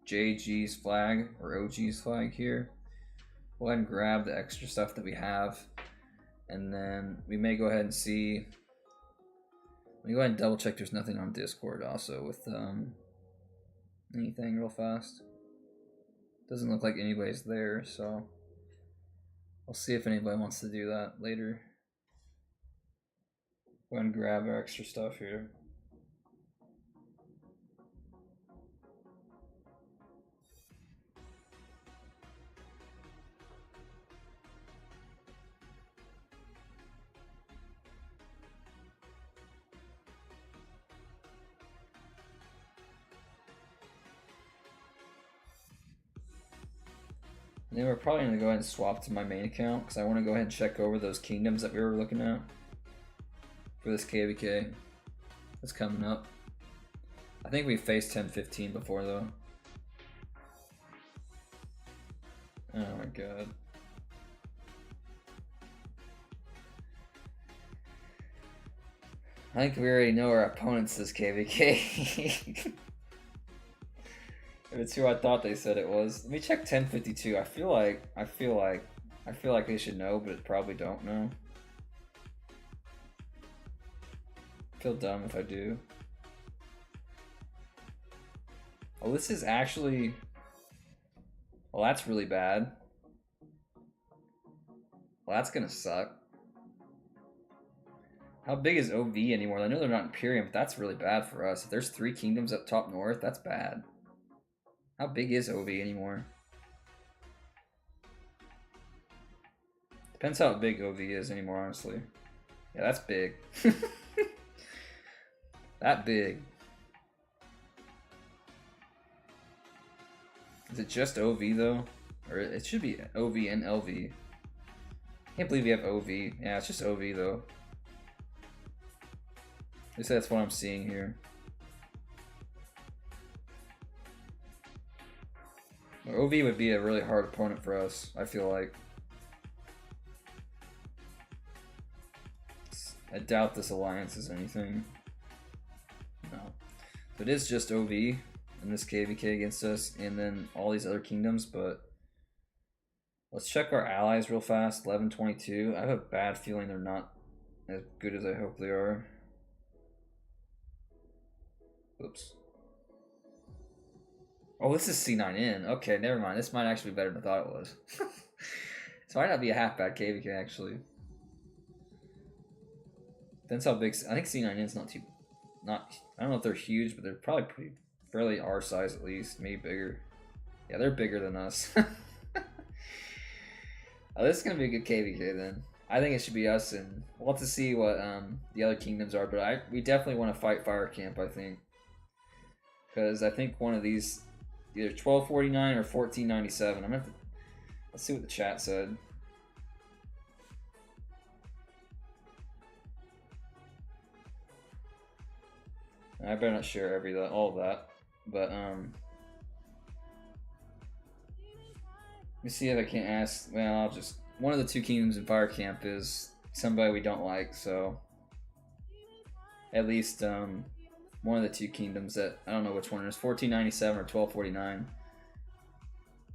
JG's flag, or OG's flag here. Go ahead and grab the extra stuff that we have. And then we may go ahead and see. Let me go ahead and double check there's nothing on Discord also with anything real fast. Doesn't look like anybody's there, so I'll see if anybody wants to do that later. Go ahead and grab our extra stuff here. Then we're probably going to go ahead and swap to my main account because I want to go ahead and check over those kingdoms that we were looking at for this KVK that's coming up. I think we faced 10-15 before though. Oh my god. I think we already know our opponents this KVK. If it's who I thought they said it was. Let me check 1052. I feel like they should know, but probably don't know. I feel dumb if I do. Oh, this is actually. Well, that's really bad. Well, that's gonna suck. How big is OV anymore? I know they're not Imperium, but that's really bad for us. If there's 3 kingdoms up top north, that's bad. How big is OV anymore? Depends how big OV is anymore, honestly. Yeah, that's big. That big. Is it just OV though? Or it should be OV and LV. Can't believe we have OV. Yeah, it's just OV though. At least that's what I'm seeing here. OV would be a really hard opponent for us, I feel like. I doubt this alliance is anything. No. But it is just OV in this KVK against us, and then all these other kingdoms, but let's check our allies real fast. 1122. I have a bad feeling they're not as good as I hope they are. Oops. Oh, this is C9N. Okay, never mind. This might actually be better than I thought it was. This might not be a half bad KVK actually. Depends how big. I think C9N's not too. I don't know if they're huge, but they're probably fairly our size at least, maybe bigger. Yeah, they're bigger than us. Oh, this is gonna be a good KVK then. I think it should be us, and we'll have to see what the other kingdoms are. But we definitely want to fight Fire Camp. I think, because I think one of these, either 1249 or 1497. I'm gonna have to. Let's see what the chat said. I better not share all of that, but let me see if I can ask. Well, I'll just. One of the two kingdoms in Fire Camp is somebody we don't like, so at least one of the two kingdoms that I don't know which one it is, 1497 or 1249,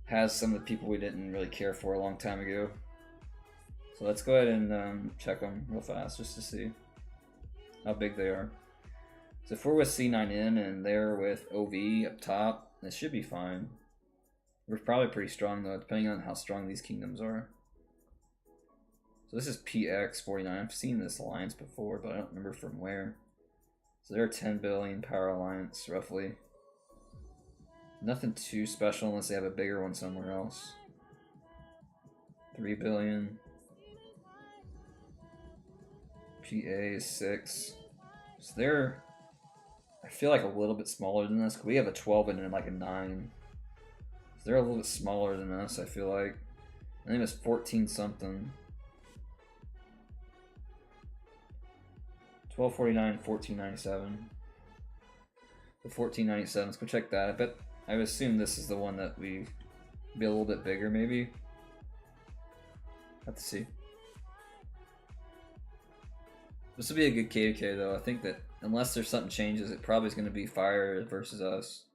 has some of the people we didn't really care for a long time ago. So let's go ahead and check them real fast just to see how big they are. So if we're with C9N and they're with OV up top, it should be fine. We're probably pretty strong though, depending on how strong these kingdoms are. So this is PX49. I've seen this alliance before, but I don't remember from where. So they're a 10 billion power alliance, roughly. Nothing too special unless they have a bigger one somewhere else. 3 billion. PA is 6. So they're, I feel like a little bit smaller than us. We have a 12 and then like a 9. So they're a little bit smaller than us, I feel like. I think it's 14 something. 1249, 1497. The 1497. Let's go check that. I would assume this is the one that we be a little bit bigger, maybe. Have to see. This will be a good KVK though. I think that unless there's something changes, it probably is going to be Fire versus us.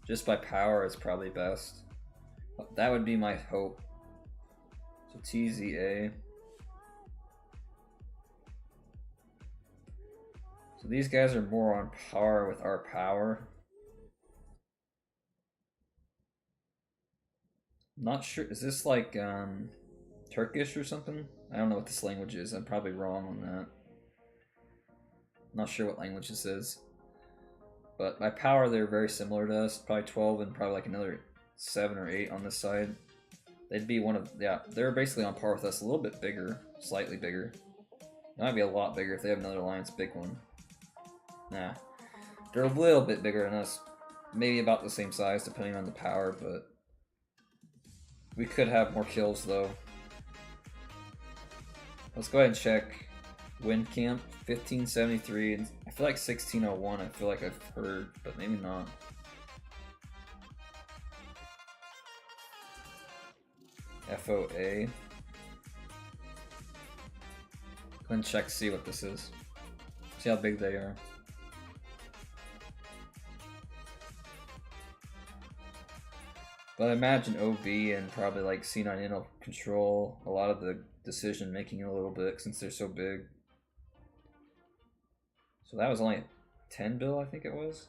Just by power, it's probably best. That would be my hope. So TZA. So these guys are more on par with our power. Not sure. Is this like Turkish or something? I don't know what this language is. I'm probably wrong on that. Not sure what language this is. But by power, they're very similar to us. Probably 12 and probably like another 7 or 8 on this side. They'd be one of, yeah, they're basically on par with us. A little bit bigger, slightly bigger. It might be a lot bigger if they have another alliance big one. Nah, they're a little bit bigger than us. Maybe about the same size depending on the power, but we could have more kills though. Let's go ahead and check Wind Camp 1573, and I feel like 1601. I feel like I've heard, but maybe not. FOA. Go ahead and check, see what this is. See how big they are. But I imagine OV and probably like C9N will control a lot of the decision making a little bit since they're so big. So that was only a 10 bill, I think it was.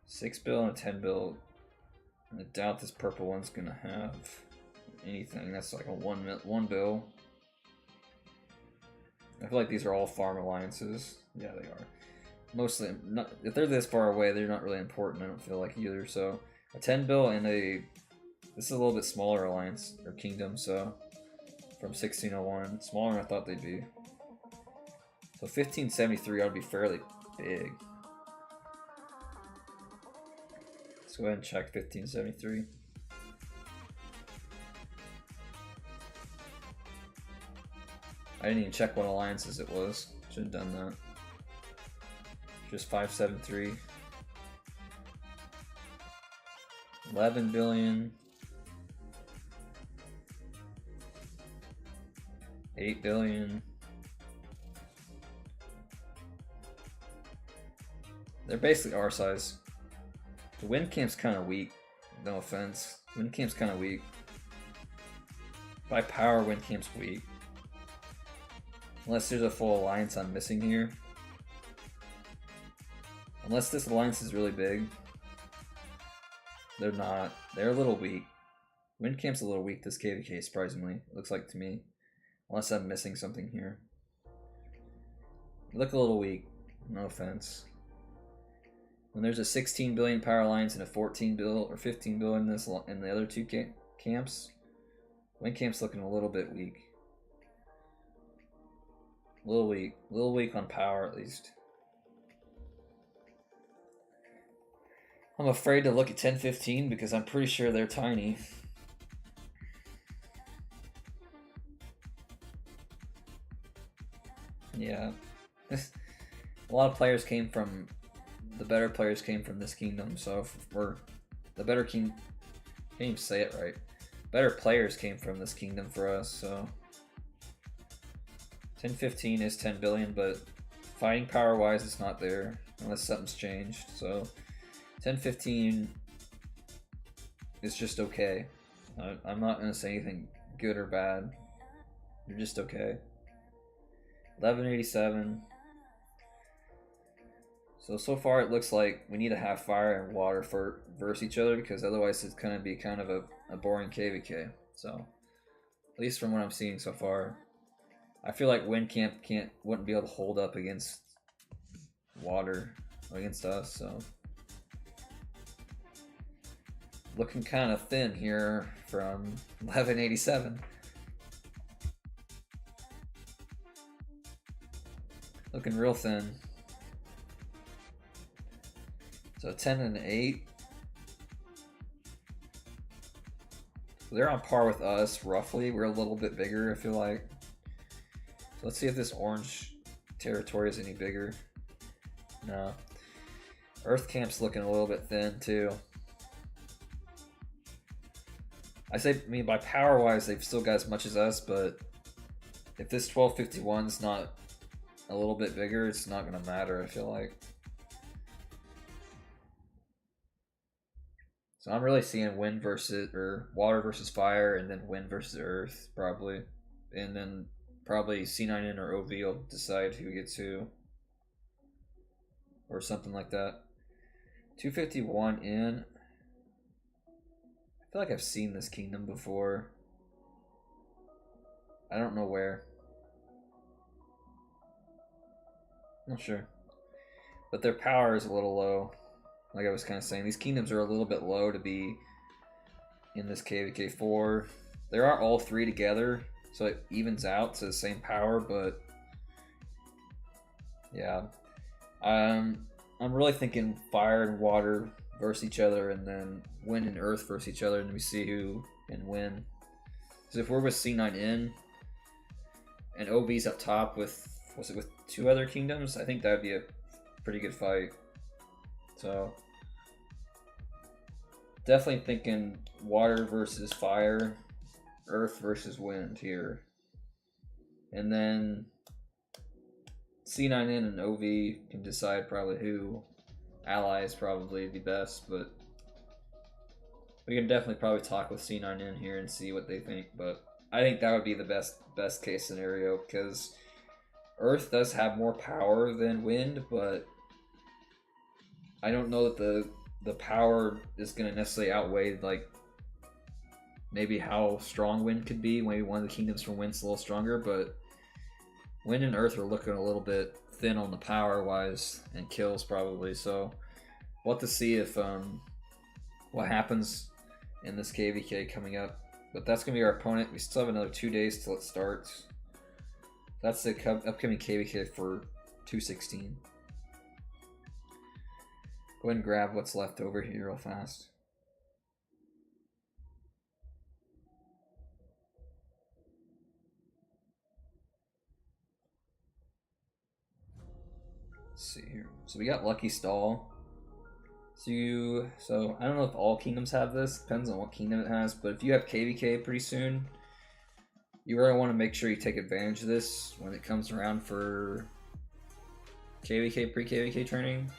6 bill and a 10 bill. And I doubt this purple one's gonna have anything. That's like a 1 bill. I feel like these are all farm alliances. Yeah, they are. Mostly, not, if they're this far away, they're not really important, I don't feel like either. So, a 10 bill and a, this is a little bit smaller alliance, or kingdom, so, from 1601. Smaller than I thought they'd be. So 1573 ought to be fairly big. Let's go ahead and check 1573. I didn't even check what alliances it was. Should have done that. Just 573. 11 billion. 8 billion. They're basically our size. The wind camp's kind of weak. No offense. Wind camp's kind of weak. By power, wind camp's weak. Unless there's a full alliance I'm missing here. Unless this alliance is really big. They're not. They're a little weak. Wind camp's a little weak, this KVK, surprisingly. It looks like to me. Unless I'm missing something here. They look a little weak. No offense. When there's a 16 billion power alliance and a 14 bill or 15 billion in the other two camps, wind camp's looking a little bit weak. A little weak on power at least. I'm afraid to look at 1015 because I'm pretty sure they're tiny. Yeah. A lot of players came from, the better players came from this kingdom, so if we're the better king, can't even say it right. Better players came from this kingdom for us, so 1015 is 10 billion, but fighting power wise it's not there unless something's changed. So 1015 is just okay. I'm not gonna say anything good or bad. You're just okay. 1187. So far it looks like we need to have fire and water for versus each other, because otherwise it's gonna be kind of a boring KVK. So at least from what I'm seeing so far, I feel like wind camp wouldn't be able to hold up against water against us. So looking kind of thin here from 1187. Looking real thin. So 10 and 8. They're on par with us, roughly. We're a little bit bigger, I feel like. So let's see if this orange territory is any bigger. No. Earth camp's looking a little bit thin, too. I mean, by power-wise, they've still got as much as us, but if this 1251's not a little bit bigger, it's not going to matter, I feel like. So I'm really seeing wind versus, or water versus fire, and then wind versus earth, probably. And then probably C9N or OV will decide who gets who. Or something like that. 251 in. I feel like I've seen this kingdom before. I don't know where. Not sure. But their power is a little low. Like I was kind of saying, these kingdoms are a little bit low to be in this KVK4. There are all three together, so it evens out to the same power, but yeah. I'm really thinking fire and water versus each other, and then wind and earth versus each other, and we see who can win. Because if we're with C9N and OV's up top with, was it with two other kingdoms? I think that would be a pretty good fight. So definitely thinking water versus fire, earth versus wind here. And then C9N and OV can decide probably who allies probably be best, but we can definitely probably talk with C9N here and see what they think. But I think that would be the best case scenario, because earth does have more power than wind, but I don't know that the power is going to necessarily outweigh, like, maybe how strong wind could be. Maybe one of the kingdoms from wind's a little stronger, but wind and earth are looking a little bit thin on the power wise, and kills probably. So we'll have to see if what happens in this KVK coming up. But that's going to be our opponent. We still have another 2 days till it starts. That's the upcoming KVK for 216. Go ahead and grab what's left over here real fast. Let's see here. So we got Lucky Stall. So I don't know if all kingdoms have this. Depends on what kingdom it has. But if you have KVK pretty soon, you really want to make sure you take advantage of this when it comes around for KVK pre-KVK training.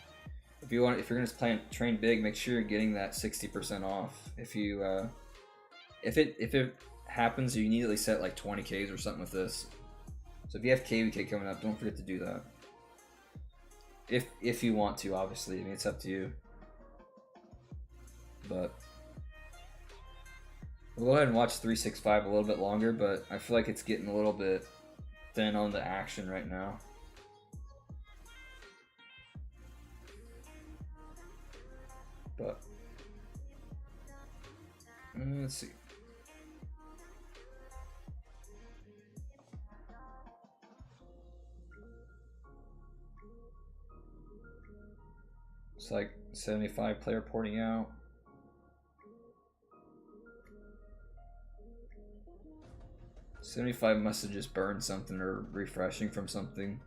If you're gonna train big, make sure you're getting that 60% off. If it happens, you immediately set like 20Ks or something with this. So if you have KVK coming up, don't forget to do that. If you want to, obviously. I mean, it's up to you. But we'll go ahead and watch 365 a little bit longer, but I feel like it's getting a little bit thin on the action right now. But let's see. It's like 75 player porting out. $75 must have just burned something or refreshing from something.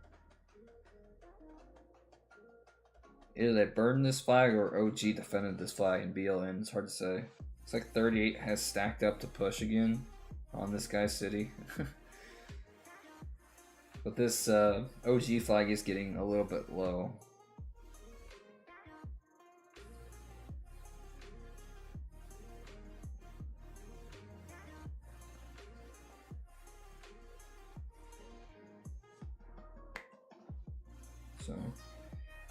Either they burned this flag or OG defended this flag in BLN. It's hard to say. It's like 38 has stacked up to push again on this guy's city. But this OG flag is getting a little bit low. So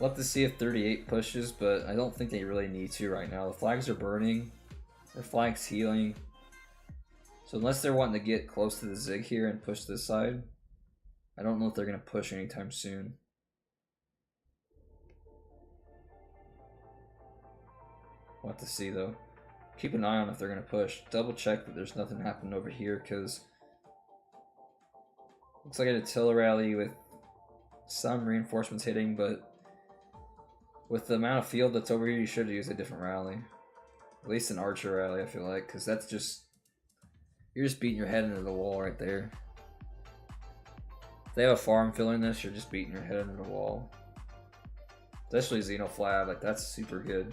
we'll have to see if 38 pushes, but I don't think they really need to right now. The flags are burning, their flag's healing. So unless they're wanting to get close to the zig here and push this side, I don't know if they're going to push anytime soon. We'll have to see though. Keep an eye on if they're going to push. Double check that there's nothing happening over here, because looks like a Attila rally with some reinforcements hitting, but with the amount of field that's over here, you should use a different rally. At least an archer rally, I feel like, because that's just... you're just beating your head into the wall right there. If they have a farm filling this, you're just beating your head into the wall. Especially Xenoflab, like that's super good.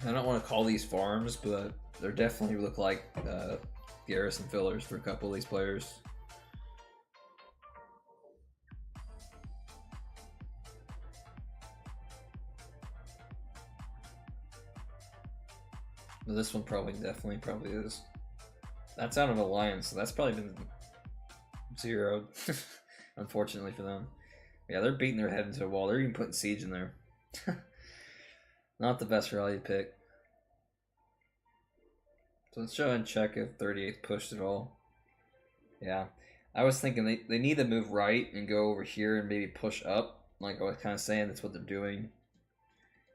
I don't want to call these farms, but they definitely look like garrison fillers for a couple of these players. But this one probably is. That's out of alliance, so that's probably been zeroed. Unfortunately for them. Yeah, they're beating their head into a wall. They're even putting siege in there. Not the best rally to pick. So let's go and check if 38 pushed at all. Yeah. I was thinking they need to move right and go over here and maybe push up. Like I was kind of saying, that's what they're doing.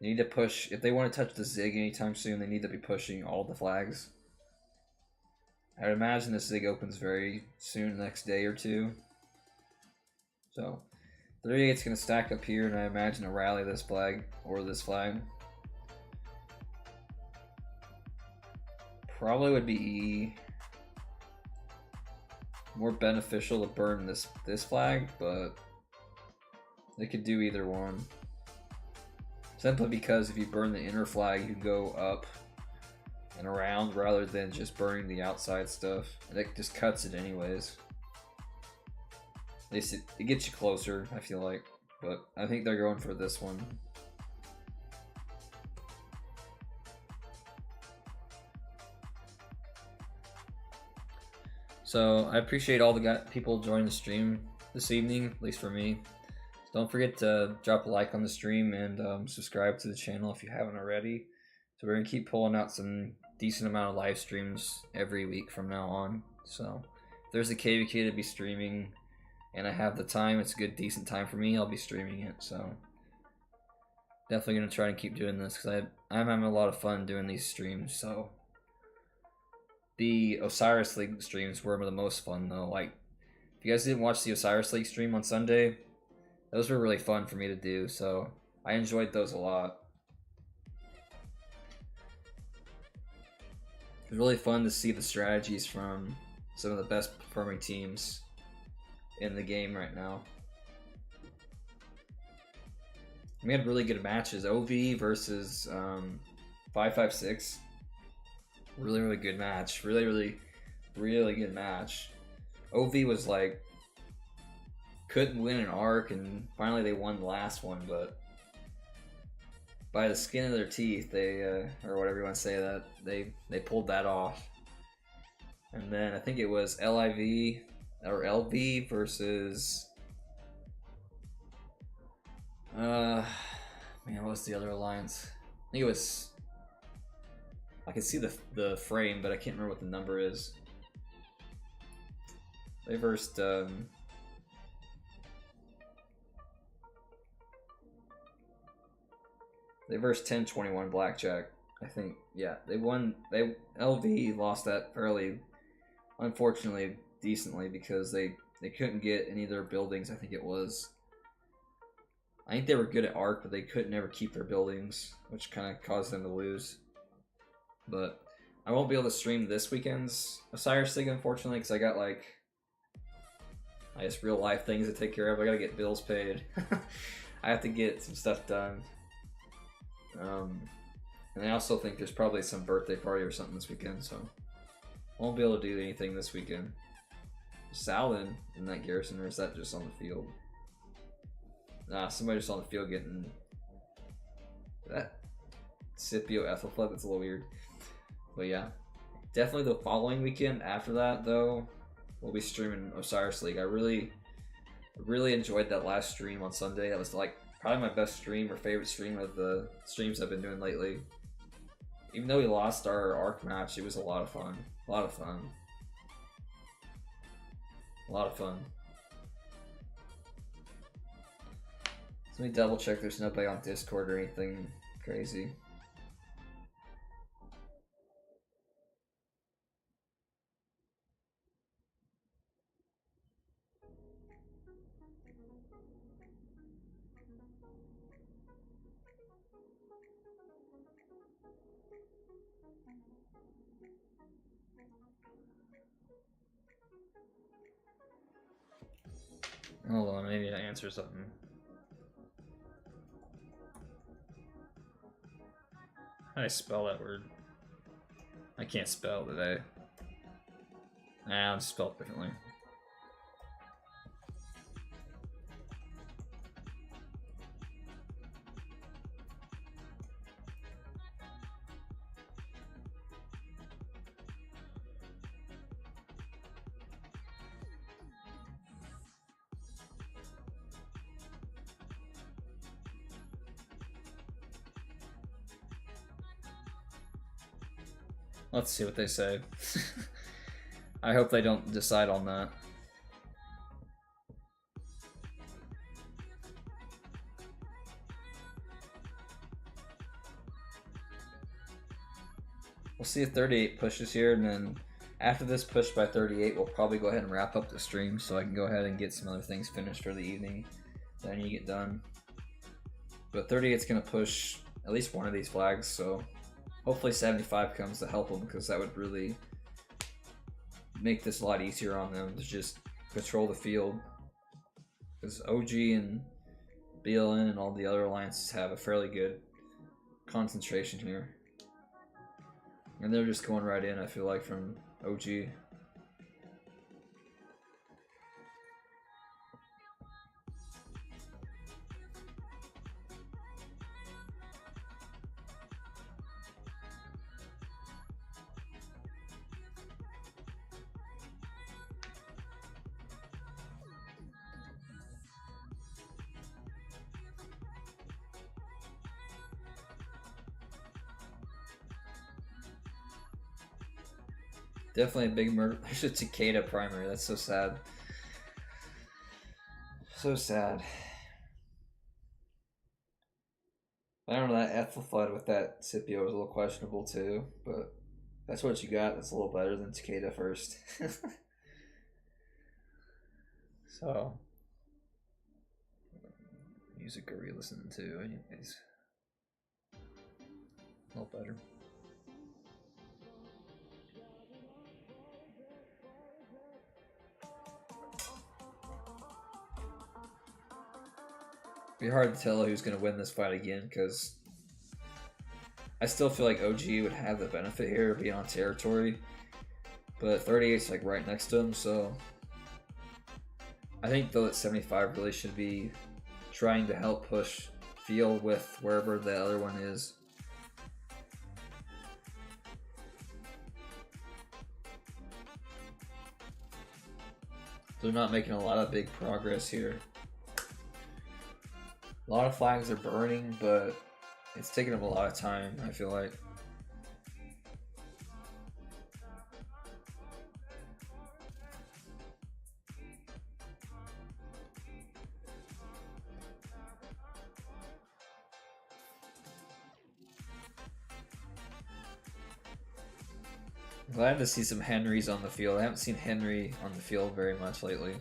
They need to push. If they want to touch the zig anytime soon, they need to be pushing all the flags. I would imagine the zig opens very soon, next day or two. So 38's going to stack up here, and I imagine a rally this flag or this flag. Probably would be more beneficial to burn this flag, but they could do either one. Simply because if you burn the inner flag, you go up and around rather than just burning the outside stuff. And it just cuts it anyways. At least it gets you closer, I feel like. But I think they're going for this one. So I appreciate all the people joining the stream this evening, at least for me. So don't forget to drop a like on the stream and subscribe to the channel if you haven't already. So we're going to keep pulling out some decent amount of live streams every week from now on. So if there's a KVK to be streaming and I have the time, it's a good decent time for me, I'll be streaming it. So definitely gonna try to keep doing this because I'm having a lot of fun doing these streams. So the Osiris League streams were the most fun though. Like, if you guys didn't watch the Osiris League stream on Sunday, those were really fun for me to do. So I enjoyed those a lot. It was really fun to see the strategies from some of the best performing teams in the game right now. We had really good matches. OV versus 556. Really good match. Really good match. OV was like, couldn't win an arc, and finally they won the last one, but by the skin of their teeth, they or whatever you want to say, that they pulled that off. And then I think it was LIV or LV versus man, what was the other alliance? I think it was, I can see the frame, but I can't remember what the number is. They versed they versed 10-21 blackjack. I think, yeah, they won. LV lost that fairly, unfortunately, decently, because they couldn't get any of their buildings. I think it was. I think they were good at arc, but they couldn't ever keep their buildings, which kind of caused them to lose. But I won't be able to stream this weekend's Osiris League, unfortunately, because I got like, I guess, real life things to take care of. I gotta get bills paid. I have to get some stuff done. And I also think there's probably some birthday party or something this weekend, so I won't be able to do anything this weekend. Is Salin in that garrison, or is that just on the field? Nah, somebody just on the field getting that Scipio Ethelfled. That's a little weird. But yeah, definitely the following weekend after that, though, we'll be streaming Osiris League. I really enjoyed that last stream on Sunday. That was like probably my best stream or favorite stream of the streams I've been doing lately. Even though we lost our arc match, it was a lot of fun. A lot of fun. A lot of fun. So let me double check there's nobody on Discord or anything crazy. Hold on, maybe I answer something. How do I spell that word? I can't spell today. Nah, I'll just spell it differently. Let's see what they say. I hope they don't decide on that. We'll see if 38 pushes here, and then after this push by 38, we'll probably go ahead and wrap up the stream so I can go ahead and get some other things finished for the evening that I need to get done. But 38's going to push at least one of these flags, so hopefully 75 comes to help them, because that would really make this a lot easier on them to just control the field. Because OG and BLN and all the other alliances have a fairly good concentration here. And they're just going right in, I feel like, from OG. Definitely a big murder. There's a Takeda primary. That's so sad. So sad. I don't know, that Ethel flood with that Scipio was a little questionable too, but that's what you got. That's a little better than Takeda first. So, music are you listening to, anyways? A little better. Be hard to tell who's going to win this fight again, because I still feel like OG would have the benefit here of being on territory, but 38's like right next to him, so I think though that 75 really should be trying to help push field with wherever the other one is. They're not making a lot of big progress here. A lot of flags are burning, but it's taking them a lot of time, I feel like. Glad to see some Henrys on the field. I haven't seen Henry on the field very much lately.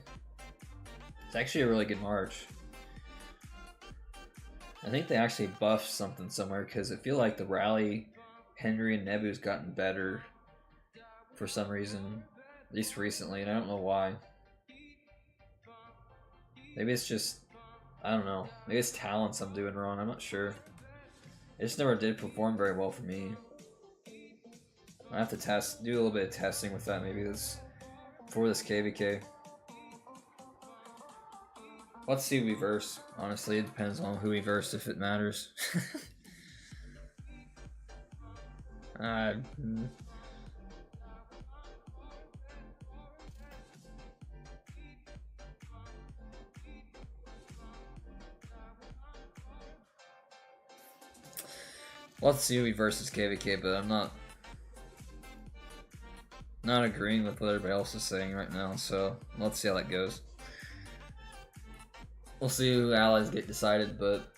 It's actually a really good march. I think they actually buffed something somewhere, because I feel like the rally, Henry and Nebu's gotten better for some reason, at least recently, and I don't know why. Maybe it's just, I don't know, maybe it's talents I'm doing wrong, I'm not sure. It just never did perform very well for me. I have to do a little bit of testing with that maybe for this KVK. Let's see who we verse. Honestly, it depends on who we verse if it matters. Let's see who we versus KVK, but I'm not agreeing with what everybody else is saying right now, so let's see how that goes. We'll see who allies get decided, but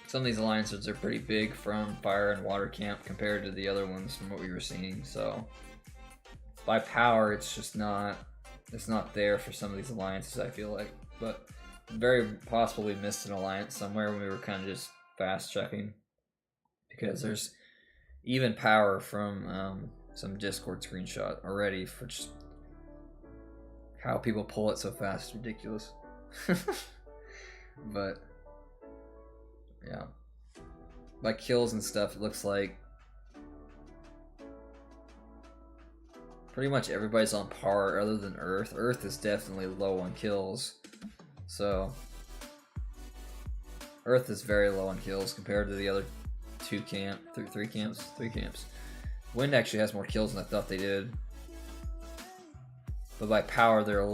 some of these alliances are pretty big from Fire and Water Camp compared to the other ones from what we were seeing, so by power it's just not there for some of these alliances, I feel like. But very possible we missed an alliance somewhere when we were kind of just fast checking, because there's even power from some Discord screenshot already for just how people pull it so fast. It's ridiculous. But yeah, by kills and stuff, it looks like pretty much everybody's on par other than Earth. Earth is definitely low on kills, so Earth is very low on kills compared to the other three camps. Wind actually has more kills than I thought they did, but by power they're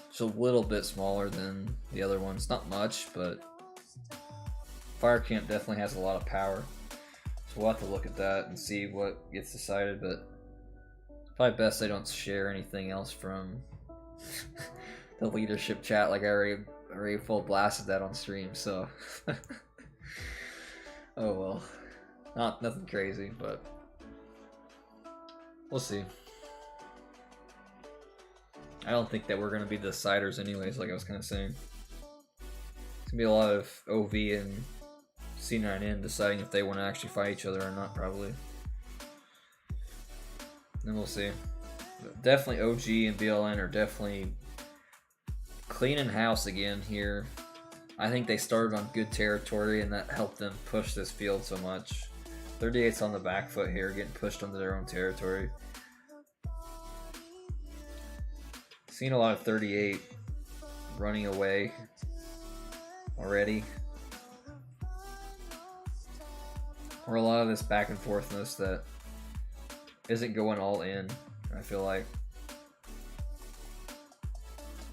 just a little bit smaller than the other ones. Not much, but Fire Camp definitely has a lot of power, so we'll have to look at that and see what gets decided. But probably best I don't share anything else from the leadership chat, like I already full blasted that on stream, so oh well. Nothing crazy, but we'll see. I don't think that we're gonna be the deciders anyways, like I was kinda saying. It's gonna be a lot of OV and C9N deciding if they want to actually fight each other or not, probably. Then we'll see. But definitely OG and BLN are definitely cleaning house again here. I think they started on good territory, and that helped them push this field so much. 38's on the back foot here, getting pushed onto their own territory. Seen a lot of 38 running away already. Or a lot of this back and forthness that isn't going all in, I feel like.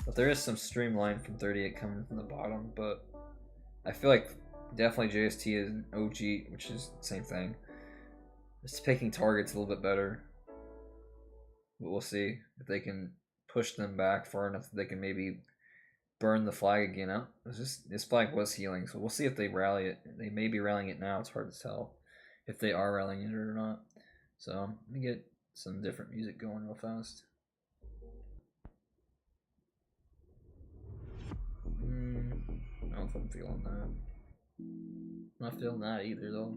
But there is some streamline from 38 coming from the bottom, but I feel like definitely JST and OG, which is the same thing. It's picking targets a little bit better. But we'll see if they can push them back far enough that they can maybe burn the flag again out. This flag was healing, so we'll see if they rally it. They may be rallying it now. It's hard to tell if they are rallying it or not. So let me get some different music going real fast. I don't know if I'm feeling that. I'm not feeling that either though.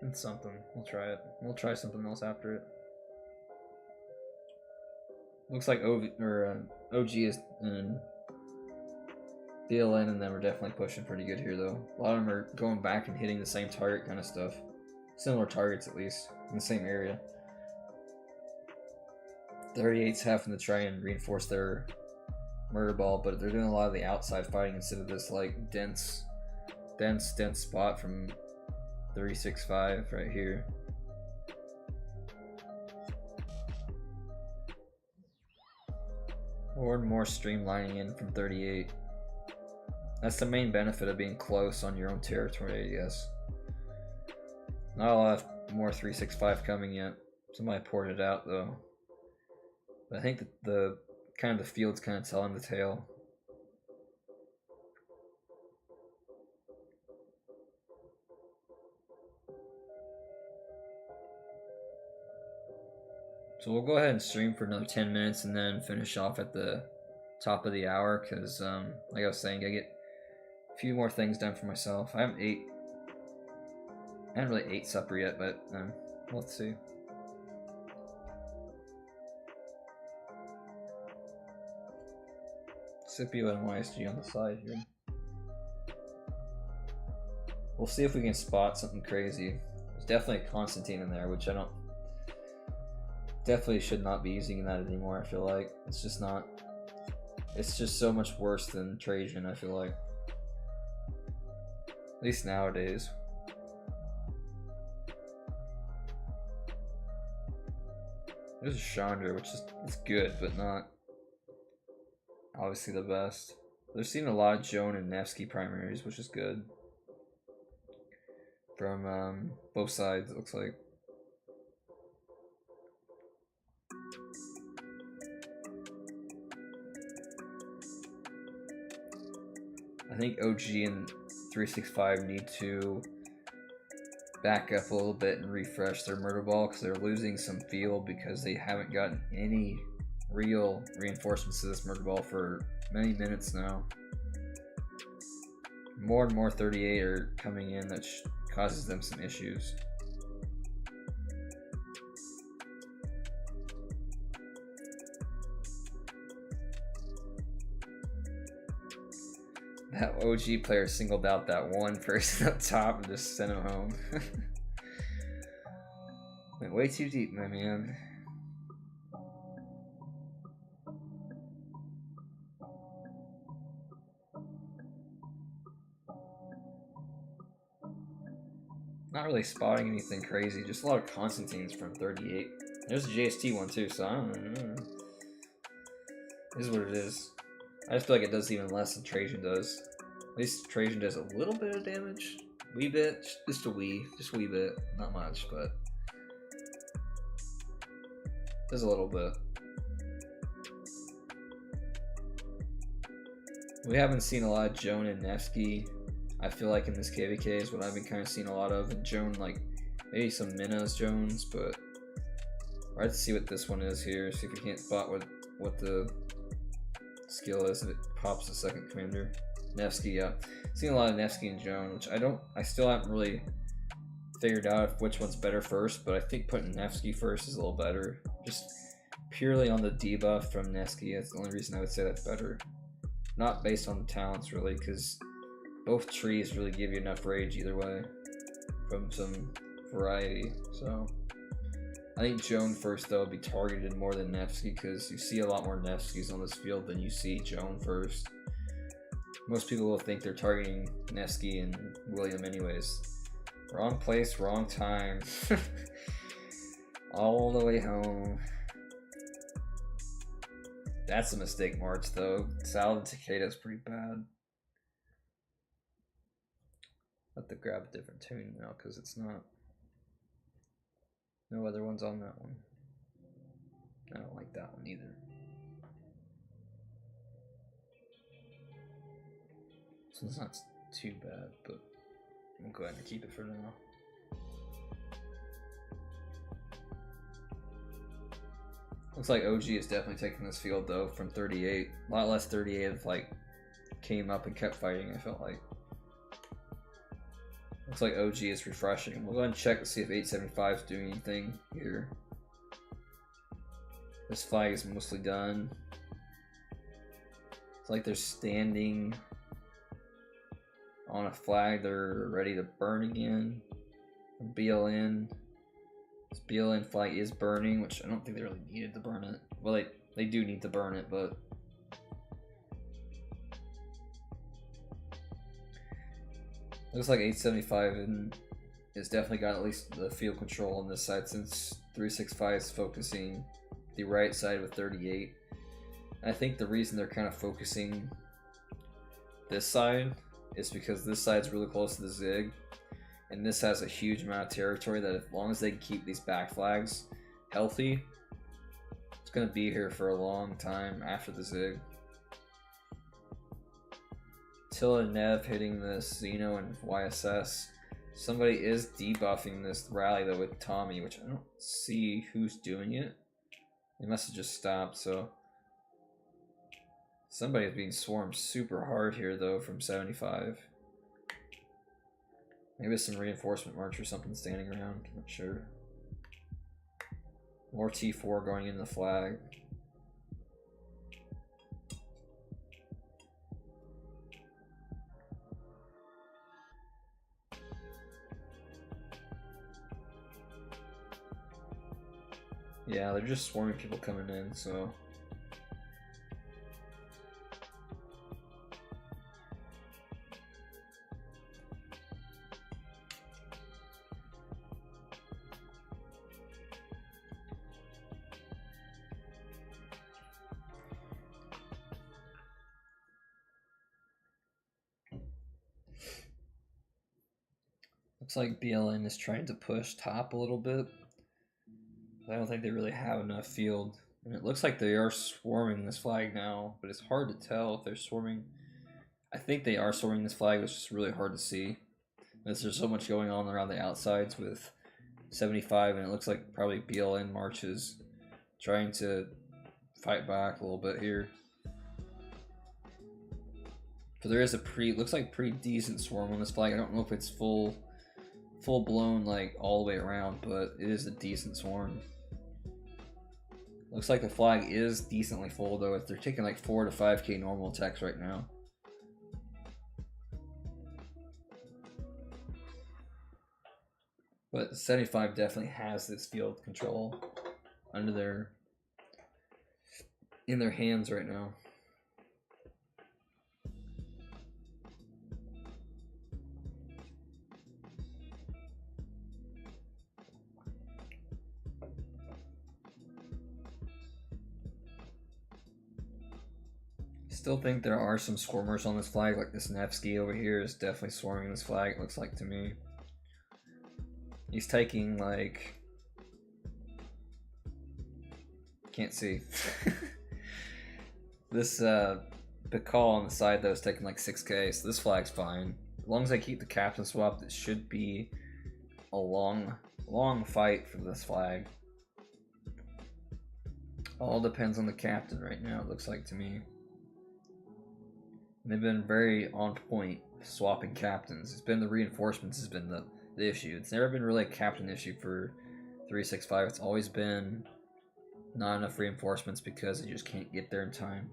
It's something. We'll try it. We'll try something else after it. Looks like OG is in DLN and them are definitely pushing pretty good here though. A lot of them are going back and hitting the same target kind of stuff. Similar targets at least, in the same area. 38's having to try and reinforce their murder ball, but they're doing a lot of the outside fighting instead of this like dense spot from 36.5 right here. Or more streamlining in from 38. That's the main benefit of being close on your own territory, I guess. Not a lot of more 365 coming yet. Somebody poured it out though. But I think that the field's kind of telling the tale. So we'll go ahead and stream for another 10 minutes and then finish off at the top of the hour because, like I was saying, I get a few more things done for myself. I haven't really ate supper yet, but let's see. Scipio and YSG on the side here. We'll see if we can spot something crazy. There's definitely a Constantine in there, which I don't... Definitely should not be using that anymore, I feel like. It's just not... It's just so much worse than Trajan, I feel like. At least nowadays. There's a Chandra, which is it's good, but not obviously the best. They're seeing a lot of Joan and Nevsky primaries, which is good. From both sides, it looks like. I think OG and 365 need to back up a little bit and refresh their murder ball because they're losing some field because they haven't gotten any real reinforcements to this murder ball for many minutes now. More and more 38 are coming in, that causes them some issues. That OG player singled out that one person up top and just sent him home. Went way too deep, my man. Not really spotting anything crazy, just a lot of Constantines from 38. There's a JST one too, so I don't know. It is what it is. I just feel like it does even less than Trajan does. At least Trajan does a little bit of damage. Wee bit. Just a wee bit. Not much, but does a little bit. We haven't seen a lot of Joan and Nevsky. I feel like in this KVK is what I've been kind of seeing a lot of. And Joan, like, maybe some Minas Jones, but I'll have to see what this one is here. See if we can't spot what the skill is if it pops the second commander. Nevsky, yeah. Seen a lot of Nevsky and Joan, which I still haven't really figured out which one's better first, but I think putting Nevsky first is a little better. Just purely on the debuff from Nevsky, that's the only reason I would say that's better. Not based on the talents really, because both trees really give you enough rage either way from some variety, so I think Joan first though would be targeted more than Nevsky because you see a lot more Nevskys on this field than you see Joan first. Most people will think they're targeting Nevsky and William anyways. Wrong place, wrong time. All the way home. That's a mistake march though. Salad and Takeda is pretty bad. I have to grab a different tune now because it's not No other ones on that one. I don't like that one either. So it's not too bad, but we'll go ahead and keep it for now. Looks like OG is definitely taking this field though from 38. A lot less 38 if like came up and kept fighting, I felt like. Looks like OG is refreshing. We'll go ahead and check to see if 875 is doing anything here. This flag is mostly done. It's like they're standing on a flag they're ready to burn again. BLN. This BLN flag is burning, which I don't think they really needed to burn it. Well, they do need to burn it, but looks like 875 has definitely got at least the field control on this side, since 365 is focusing the right side with 38. And I think the reason they're kind of focusing this side is because this side's really close to the zig, and this has a huge amount of territory that as long as they keep these back flags healthy, it's going to be here for a long time after the zig. Attila and Nev hitting this Xeno and YSS. Somebody is debuffing this rally though with Tommy, which I don't see who's doing it. They must have just stopped, so somebody's being swarmed super hard here though from 75. Maybe some reinforcement march or something standing around, I'm not sure. More T4 going in the flag. Yeah, they're just swarming people coming in, so looks like BLN is trying to push top a little bit. I don't think they really have enough field. And it looks like they are swarming this flag now, but it's hard to tell if they're swarming. I think they are swarming this flag, it's just really hard to see. Because there's so much going on around the outsides with 75, and it looks like probably BLN marches trying to fight back a little bit here. But there is a looks like pretty decent swarm on this flag. I don't know if it's full blown like all the way around, but it is a decent swarm. Looks like the flag is decently full though. If they're taking like 4 to 5k normal attacks right now. But 75 definitely has this field control under in their hands right now. Still think there are some swarmers on this flag, like this Nevsky over here is definitely swarming this flag, it looks like to me. He's taking like, can't see. This Bacall on the side though is taking like 6k, so this flag's fine. As long as I keep the captain swapped, it should be a long fight for this flag. All depends on the captain right now, it looks like to me. They've been very on point swapping captains. It's been the reinforcements has been the issue. It's never been really a captain issue for 365. It's always been not enough reinforcements because they just can't get there in time.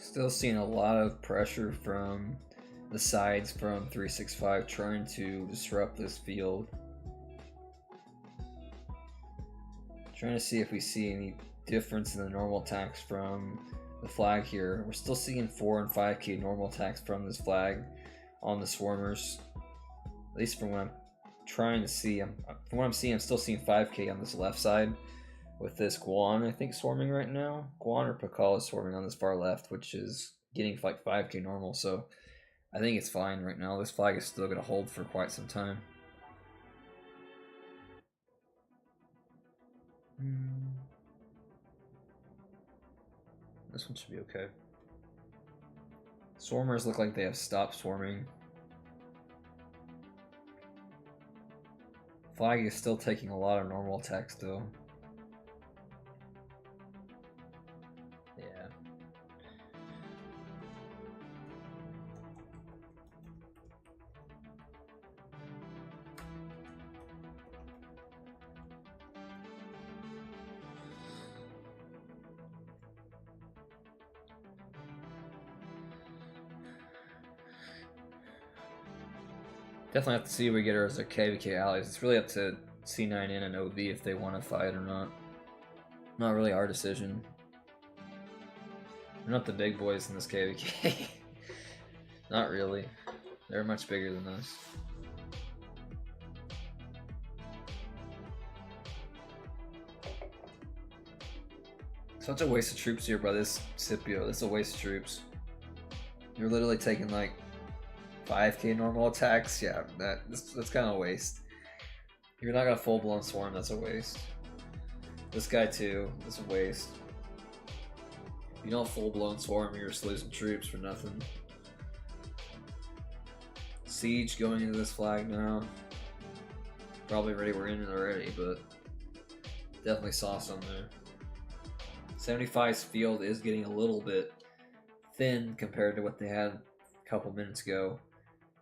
Still seeing a lot of pressure from the sides from 365 trying to disrupt this field. Trying to see if we see any difference in the normal attacks from the flag here. We're still seeing 4 and 5k normal attacks from this flag on the swarmers. At least from what I'm trying to see. From what I'm seeing, I'm still seeing 5k on this left side with this Guan, I think, swarming right now. Guan or Pakal is swarming on this far left, which is getting like 5k normal, so I think it's fine right now. This flag is still going to hold for quite some time. This one should be okay. Swarmers look like they have stopped swarming. Flag is still taking a lot of normal attacks though. Yeah. Definitely have to see where we get her as their KVK allies. It's really up to C9N and OV if they want to fight or not. Not really our decision. We're not the big boys in this KVK. Not really. They're much bigger than us. Such a waste of troops here, bro. This Scipio. This is a waste of troops. You're literally taking like 5k normal attacks. Yeah, that's kind of a waste. You're not gonna full blown swarm. That's a waste. This guy too. That's a waste. You don't full blown swarm. You're just losing troops for nothing. Siege going into this flag now. Probably already we're in it already, but definitely saw some there. 75's field is getting a little bit thin compared to what they had a couple minutes ago.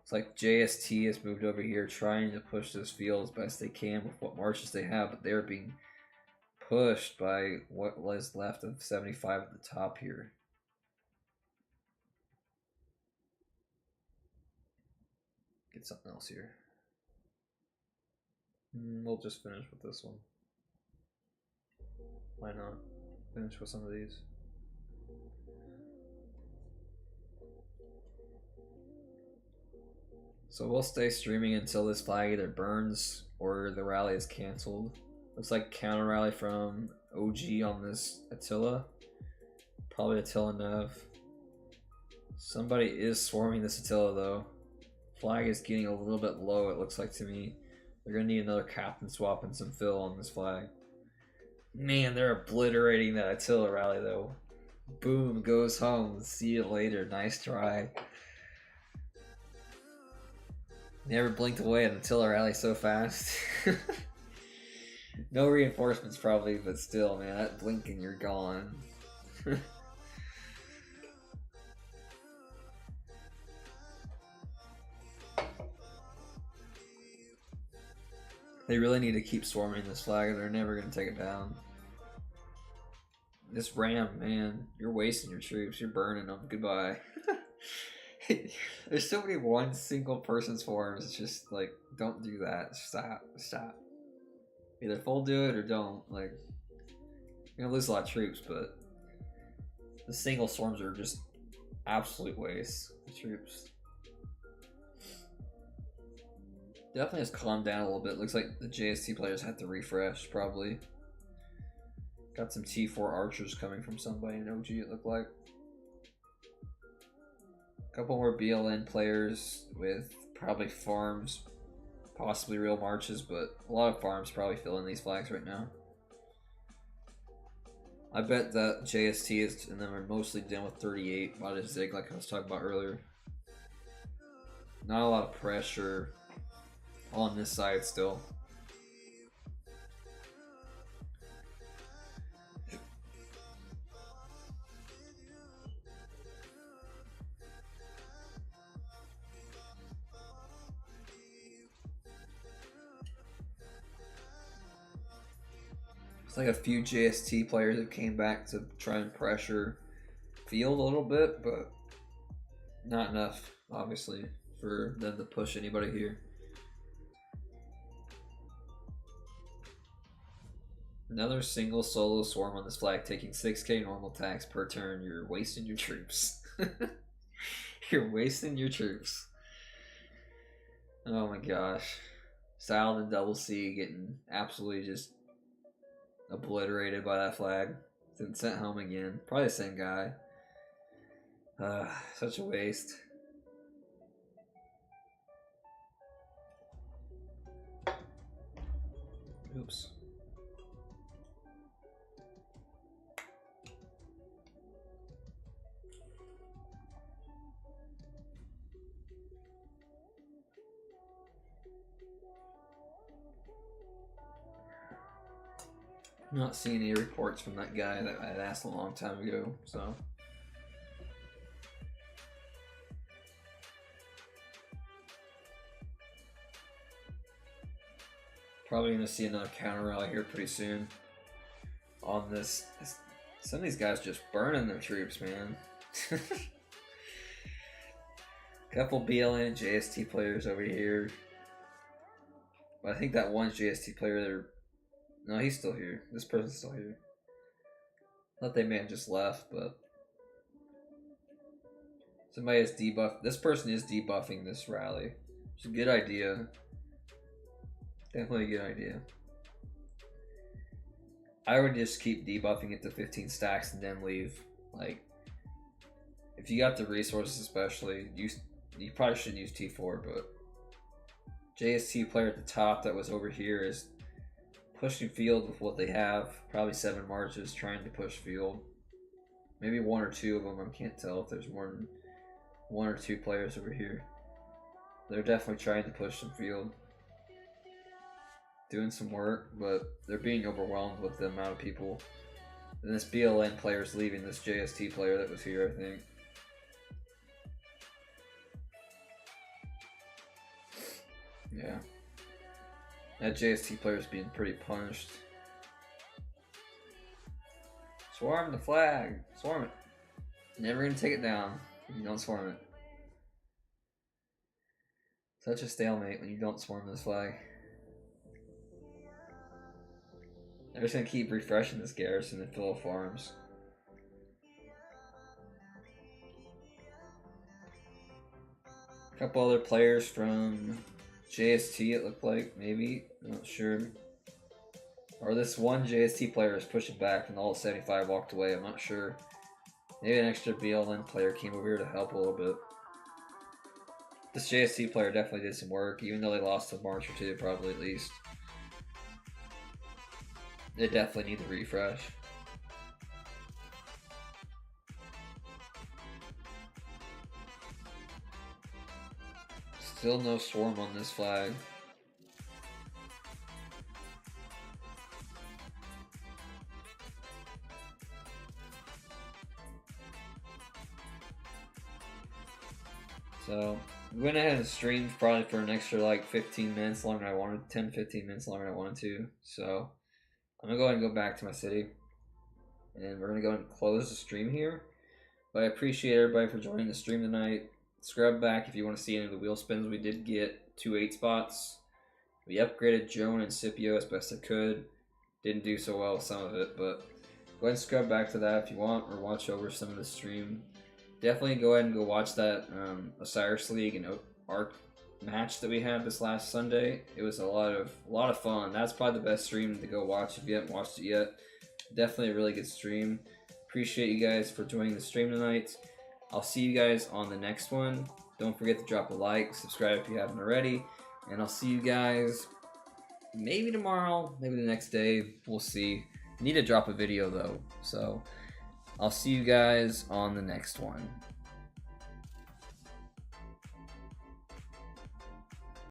It's like JST has moved over here trying to push this field as best they can with what marches they have, but they're being pushed by what was left of 75 at the top here. Get something else here. We'll just finish with this one. Why not? Finish with some of these. So we'll stay streaming until this flag either burns or the rally is cancelled. Looks like counter rally from OG on this Attila. Probably Attila Nev. Somebody is swarming this Attila though. Flag is getting a little bit low, it looks like to me. They're gonna need another captain swap and some fill on this flag. Man, they're obliterating that Attila rally though. Boom, goes home. See you later. Nice try. Never blinked away at Attila rally so fast. No reinforcements probably, but still, man, that blinking, you're gone. They really need to keep swarming this flag or they're never going to take it down. This ram, man, you're wasting your troops. You're burning them. Goodbye. There's so many one single person swarms. It's just like, don't do that. Stop. Stop. Either full do it or don't. Like, you're going to lose a lot of troops, but the single swarms are just absolute waste of troops. Definitely has calmed down a little bit. Looks like the JST players had to refresh, probably. Got some T4 archers coming from somebody in OG, it looked like. A couple more BLN players with probably farms, possibly real marches, but a lot of farms probably filling these flags right now. I bet that JST is and them are mostly done with 38 by the Zig, like I was talking about earlier. Not a lot of pressure on this side still. It's like a few JST players that came back to try and pressure field a little bit, but not enough, obviously, for them to push anybody here. Another single solo swarm on this flag taking 6k normal tax per turn. You're wasting your troops. You're wasting your troops. Oh my gosh. Salad and Double C getting absolutely just obliterated by that flag. Then sent home again. Probably the same guy. Such a waste. Oops. I'm not seeing any reports from that guy that I had asked a long time ago, so. Probably gonna see another counter rally here pretty soon. On this, some of these guys just burning their troops, man. Couple BLN JST players over here. But I think that one JST player there. No, he's still here. This person's still here. Thought they may have just left, but somebody has debuffed. This person is debuffing this rally. It's a good idea. Definitely a good idea. I would just keep debuffing it to 15 stacks and then leave. Like, if you got the resources, especially, you probably shouldn't use T4, but JST player at the top that was over here is pushing field with what they have. Probably 7 marches trying to push field. Maybe 1 or 2 of them. I can't tell if there's more than 1 or 2 players over here. They're definitely trying to push some field. Doing some work, but they're being overwhelmed with the amount of people. And this BLN player is leaving this JST player that was here, I think. Yeah. That JST player is being pretty punished. Swarm the flag. Swarm it. Never gonna take it down if you don't swarm it. Such a stalemate when you don't swarm this flag. They're just gonna keep refreshing this garrison and fill farms. A couple other players from JST, it looked like, maybe. I'm not sure. Or this one JST player is pushing back and all 75 walked away. I'm not sure. Maybe an extra BLN player came over here to help a little bit. This JST player definitely did some work, even though they lost a march or 2, probably at least. They definitely need the refresh. Still no swarm on this flag. So, we went ahead and streamed probably for an extra like 15 minutes longer than I wanted, 10-15 minutes longer than I wanted to. So, I'm gonna go ahead and go back to my city. And we're gonna go ahead and close the stream here. But I appreciate everybody for joining the stream tonight. Scrub back if you want to see any of the wheel spins. We did get 2 8 spots. We upgraded Joan and Scipio as best I could. Didn't do so well with some of it, but go ahead and scrub back to that if you want, or watch over some of the stream. Definitely go ahead and go watch that Osiris League and Arc match that we had this last Sunday. It was a lot of fun. That's probably the best stream to go watch if you haven't watched it yet. Definitely a really good stream. Appreciate you guys for joining the stream tonight. I'll see you guys on the next one. Don't forget to drop a like, subscribe if you haven't already, and I'll see you guys maybe tomorrow, maybe the next day. We'll see. Need to drop a video though, so I'll see you guys on the next one.